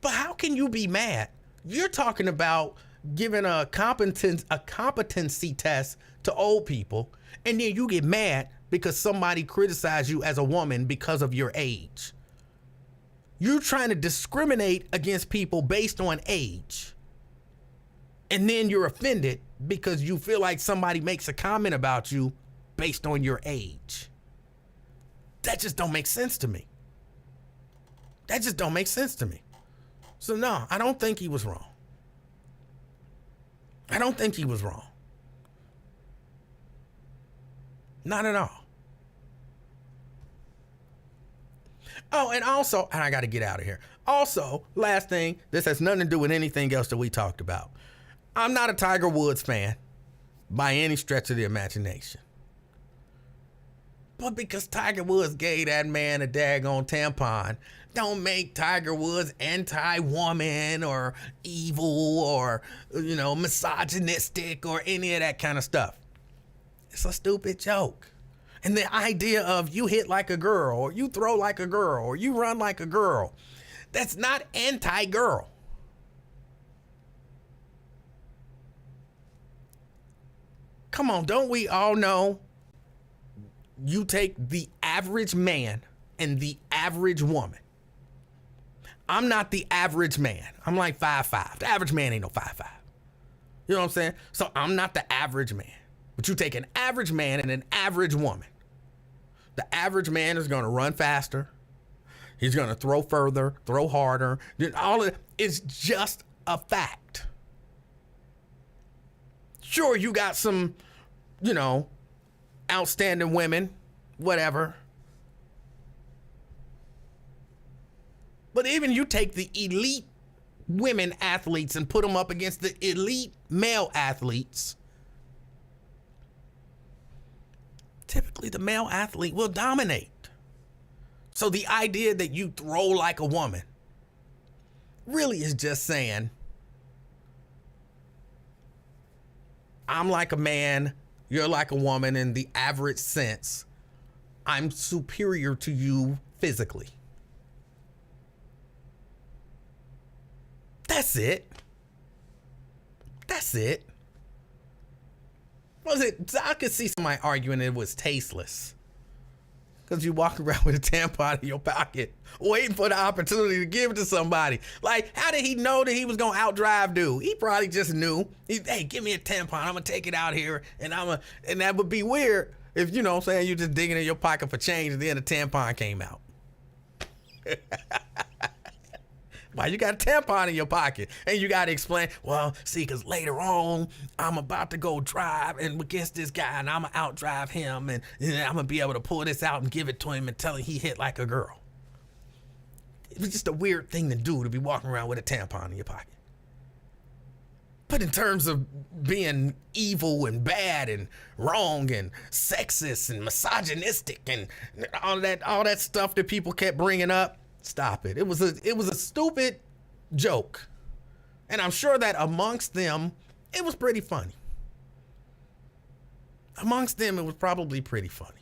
But how can you be mad? You're talking about giving a competency test to old people, and then you get mad because somebody criticized you as a woman because of your age. You're trying to discriminate against people based on age. And then you're offended because you feel like somebody makes a comment about you based on your age. That just don't make sense to me. That just don't make sense to me. So no, I don't think he was wrong. I don't think he was wrong. Not at all. Oh, and also, and I got to get out of here. Also, last thing, this has nothing to do with anything else that we talked about. I'm not a Tiger Woods fan by any stretch of the imagination. But because Tiger Woods gave that man a daggone tampon, don't make Tiger Woods anti-woman or evil or, misogynistic or any of that kind of stuff. It's a stupid joke. And the idea of you hit like a girl or you throw like a girl or you run like a girl, that's not anti-girl. Come on, don't we all know you take the average man and the average woman? I'm not the average man. I'm like 5'5". The average man ain't no 5'5". You know what I'm saying? So I'm not the average man. But you take an average man and an average woman. The average man is going to run faster. He's going to throw further, throw harder. All of it is just a fact. Sure, you got some, outstanding women, whatever. But even you take the elite women athletes and put them up against the elite male athletes, typically the male athlete will dominate. So the idea that you throw like a woman really is just saying, I'm like a man, you're like a woman in the average sense. I'm superior to you physically. That's it. That's it. I could see somebody arguing it was tasteless. Because you walk around with a tampon in your pocket, waiting for the opportunity to give it to somebody. Like, how did he know that he was going to outdrive dude? He probably just knew. Hey, give me a tampon. I'm going to take it out here. And that would be weird if, you saying, you just digging in your pocket for change and then a tampon came out. Why you got a tampon in your pocket? And you got to explain, well, see, because later on, I'm about to go drive and against this guy, and I'm going to outdrive him, and I'm going to be able to pull this out and give it to him and tell him he hit like a girl. It was just a weird thing to do, to be walking around with a tampon in your pocket. But in terms of being evil and bad and wrong and sexist and misogynistic and all that stuff that people kept bringing up, stop it. It was a stupid joke. And I'm sure that amongst them, it was pretty funny. Amongst them, it was probably pretty funny.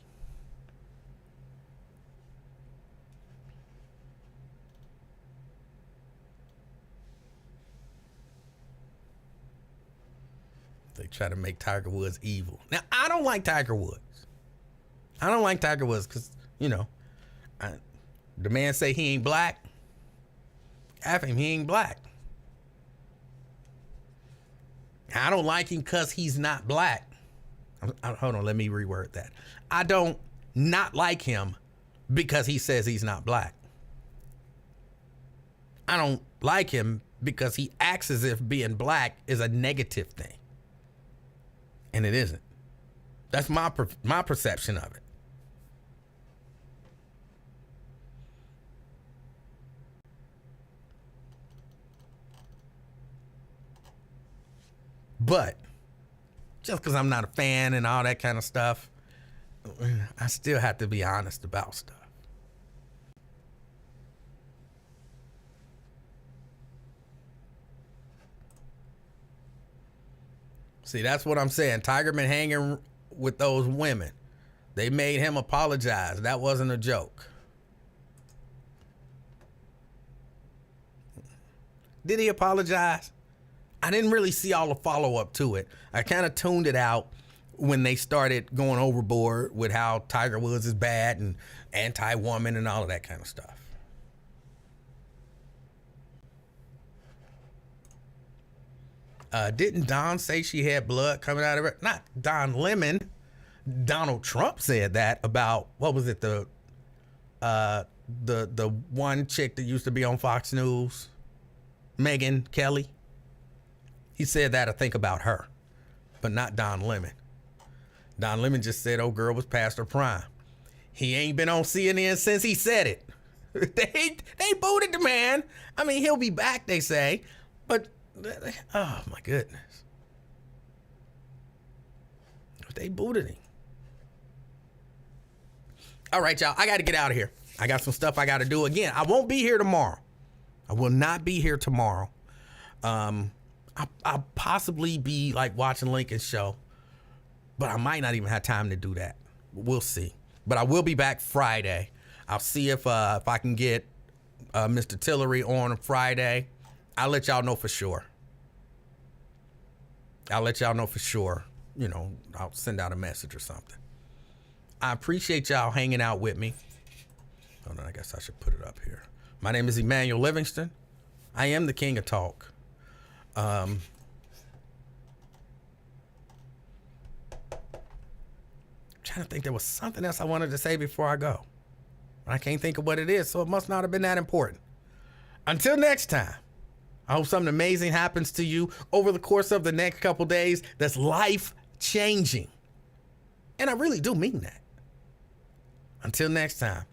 They try to make Tiger Woods evil. Now, I don't like Tiger Woods. I don't like Tiger Woods because, the man say he ain't black. Half him, he ain't black. I don't like him because he's not black. Hold on, let me reword that. I don't not like him because he says he's not black. I don't like him because he acts as if being black is a negative thing. And it isn't. That's my perception of it. But just because I'm not a fan and all that kind of stuff, I still have to be honest about stuff. See, that's what I'm saying. Tiger been hanging with those women. They made him apologize. That wasn't a joke. Did he apologize? I didn't really see all the follow-up to it. I kind of tuned it out when they started going overboard with how Tiger Woods is bad and anti-woman and all of that kind of stuff. Didn't Don say she had blood coming out of her? Not Don Lemon. Donald Trump said that about, what was it, the one chick that used to be on Fox News, Megyn Kelly. He said that, I think, about her, but not Don Lemon. Don Lemon just said, "Oh, girl was past her prime." He ain't been on CNN since he said it. They booted the man. I mean, he'll be back, they say, but oh my goodness, they booted him. All right, y'all, I got to get out of here. I got some stuff I got to do. Again, I won't be here tomorrow. I will not be here tomorrow. I'll possibly be like watching Lincoln's show, but I might not even have time to do that. We'll see. But I will be back Friday. I'll see if I can get Mr. Tillery on Friday. I'll let y'all know for sure. You know, I'll send out a message or something. I appreciate y'all hanging out with me. Hold on, I guess I should put it up here. My name is Emanuel Livingston. I am the king of talk. Trying to think, there was something else I wanted to say before I go. I can't think of what it is, so it must not have been that important. Until next time, I hope something amazing happens to you over the course of the next couple days that's life-changing. And I really do mean that. Until next time,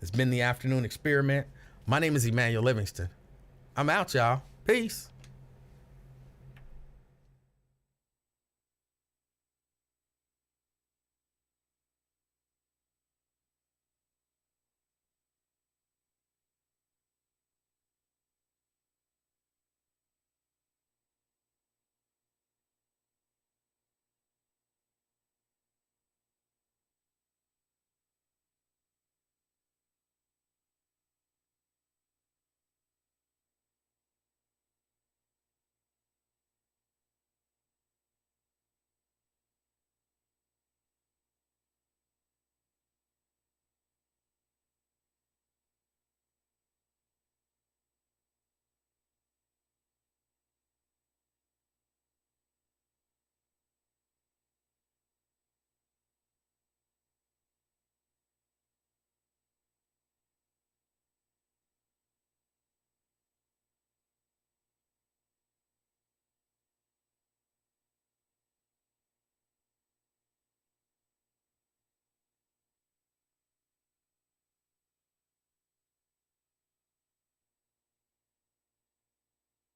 it's been the Afternoon Experiment. My name is Emanuel Livingston. I'm out, y'all. Peace.